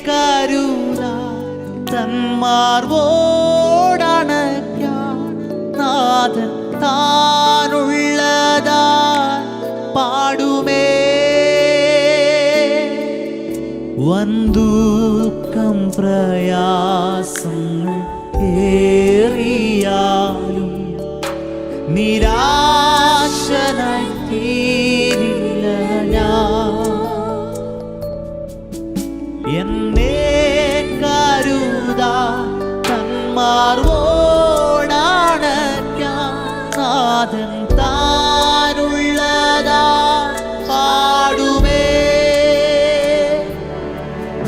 കരുതാ തന്മാർവോടണയ്ക്കാൻ നാഥൻ താനുള്ളതാ പാടുമേ. വൻദുഃഖം പ്രയാസങ്ങൾ ഏറിയാലും നിരാശനായി തീരില്ല ഞാൻ. എന്നെ കരുതാ തന്മാർവോടണയ്ക്കാൻ നാഥൻ താനുള്ളതാ പാടുമേ.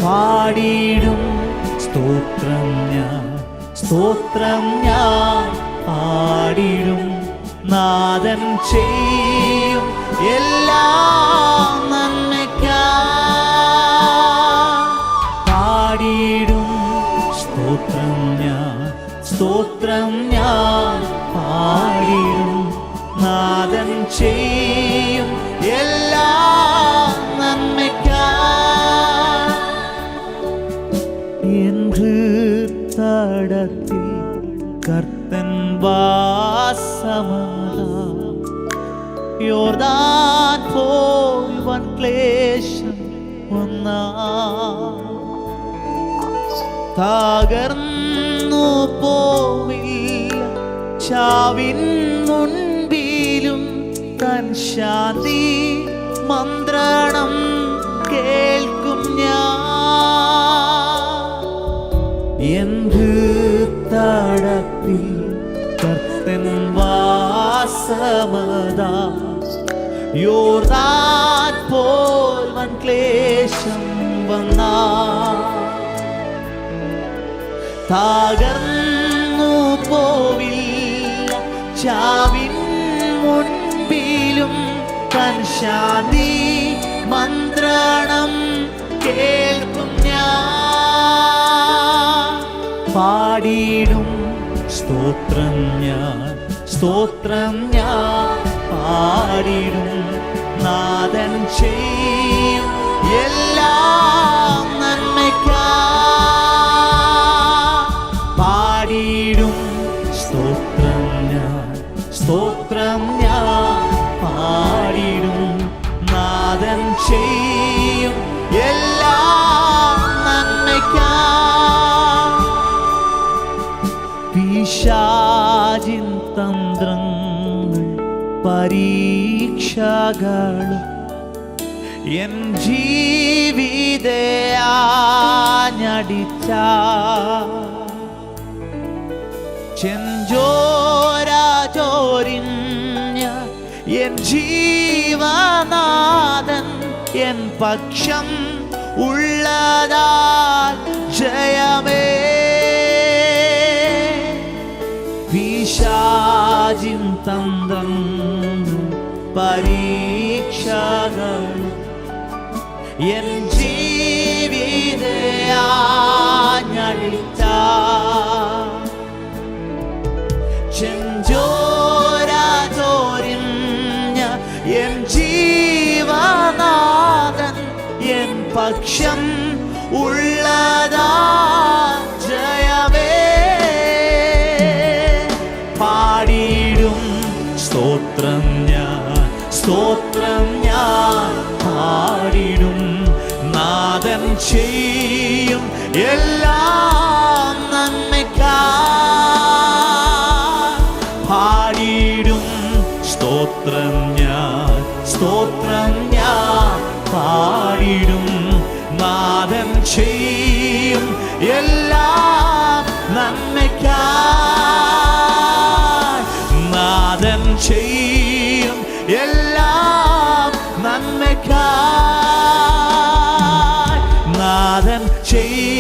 പാടിയിടും സ്തോത്രം ഞാൻ, സ്തോത്രം ഞാൻ പാടിയിടും. നാഥൻ ചെയ്യും എല്ലാം നന്മയ്ക്കായി. പാടിയിടും സ്തോത്രം ഞാൻ, സ്തോത്രം ഞാൻ പാടിയിടും. നാഥൻ ചെയ്യും എല്ലാം നന്മയ്ക്കായി. എന്ന് തടത്തിൽ കർത്തൻ വാസമതാ, യോർദാൻ പോൽ വൻ ക്ലേശം വന്നാ തകർന്നു പോവില്ല. ചാവിൻ മുൻപിലും തൻ ശാന്തി മന്ത്രണം കേൾക്കും ഞാൻ. എന്ത് തടത്തിൽ കർത്തൻ വാസമതാ, യോർദാൻ പോൽ വൻ ക്ലേശം വന്നാ തകർന്നു പോവില്ല. ചാവിൻ മുൻപിലും തൻ ശാന്തി മന്ത്രണം കേൾക്കും ഞാൻ. പാടിയിടും സ്തോത്രം ഞാൻ, സ്തോത്രം ഞാൻ പാടിയിടും. നാഥൻ ചെയ്യും എല്ലാം നന്മയ്ക്കായി. പാടിയിടും സ്തോത്രം ഞാൻ, സ്തോത്രം ഞാൻ പാടിയിടും. നാഥൻ ചെയ്യും എല്ലാം നന്മയ്ക്കായി. പിശാചിൻ തന്ത്രങ്ങൾ പരീക്ഷകളും എൻ ജീവിതയാഞ്ഞടിച്ച ചെഞ്ചോരാചോരിഞ്ഞ എൻ ജീവനാഥൻ എൻ പക്ഷം ഉള്ളതാൽ ജയമേ. പിശാചിൻ തന്ത്രം പരീക്ഷകൾ എൻ ജീവിതയാഞ്ഞടിച്ച ചെഞ്ചോരാചോരിഞ്ഞ എൻ ജീവനാഥൻ എൻ പക്ഷം ഉള്ളതാ ജയമേ. പാടിയിടും സ്തോത്രം ഞാൻ, സ്തോത്രം ഞാൻ പാടിയിടും. നാഥൻ ചെയ്യും എല്ലാം നന്മയ്ക്കായി. പാടിയിടും സ്തോത്രം ഞാൻ, സ്തോത്രം ഞാൻ പാടിയിടും. നാഥൻ ചെയ്യും എല്ലാം നന്മയ്ക്കായി. നാഥൻ ചെയ്യും എല്ലാം നന്മയ്ക്കായി. നാഥൻ ചെയ്യും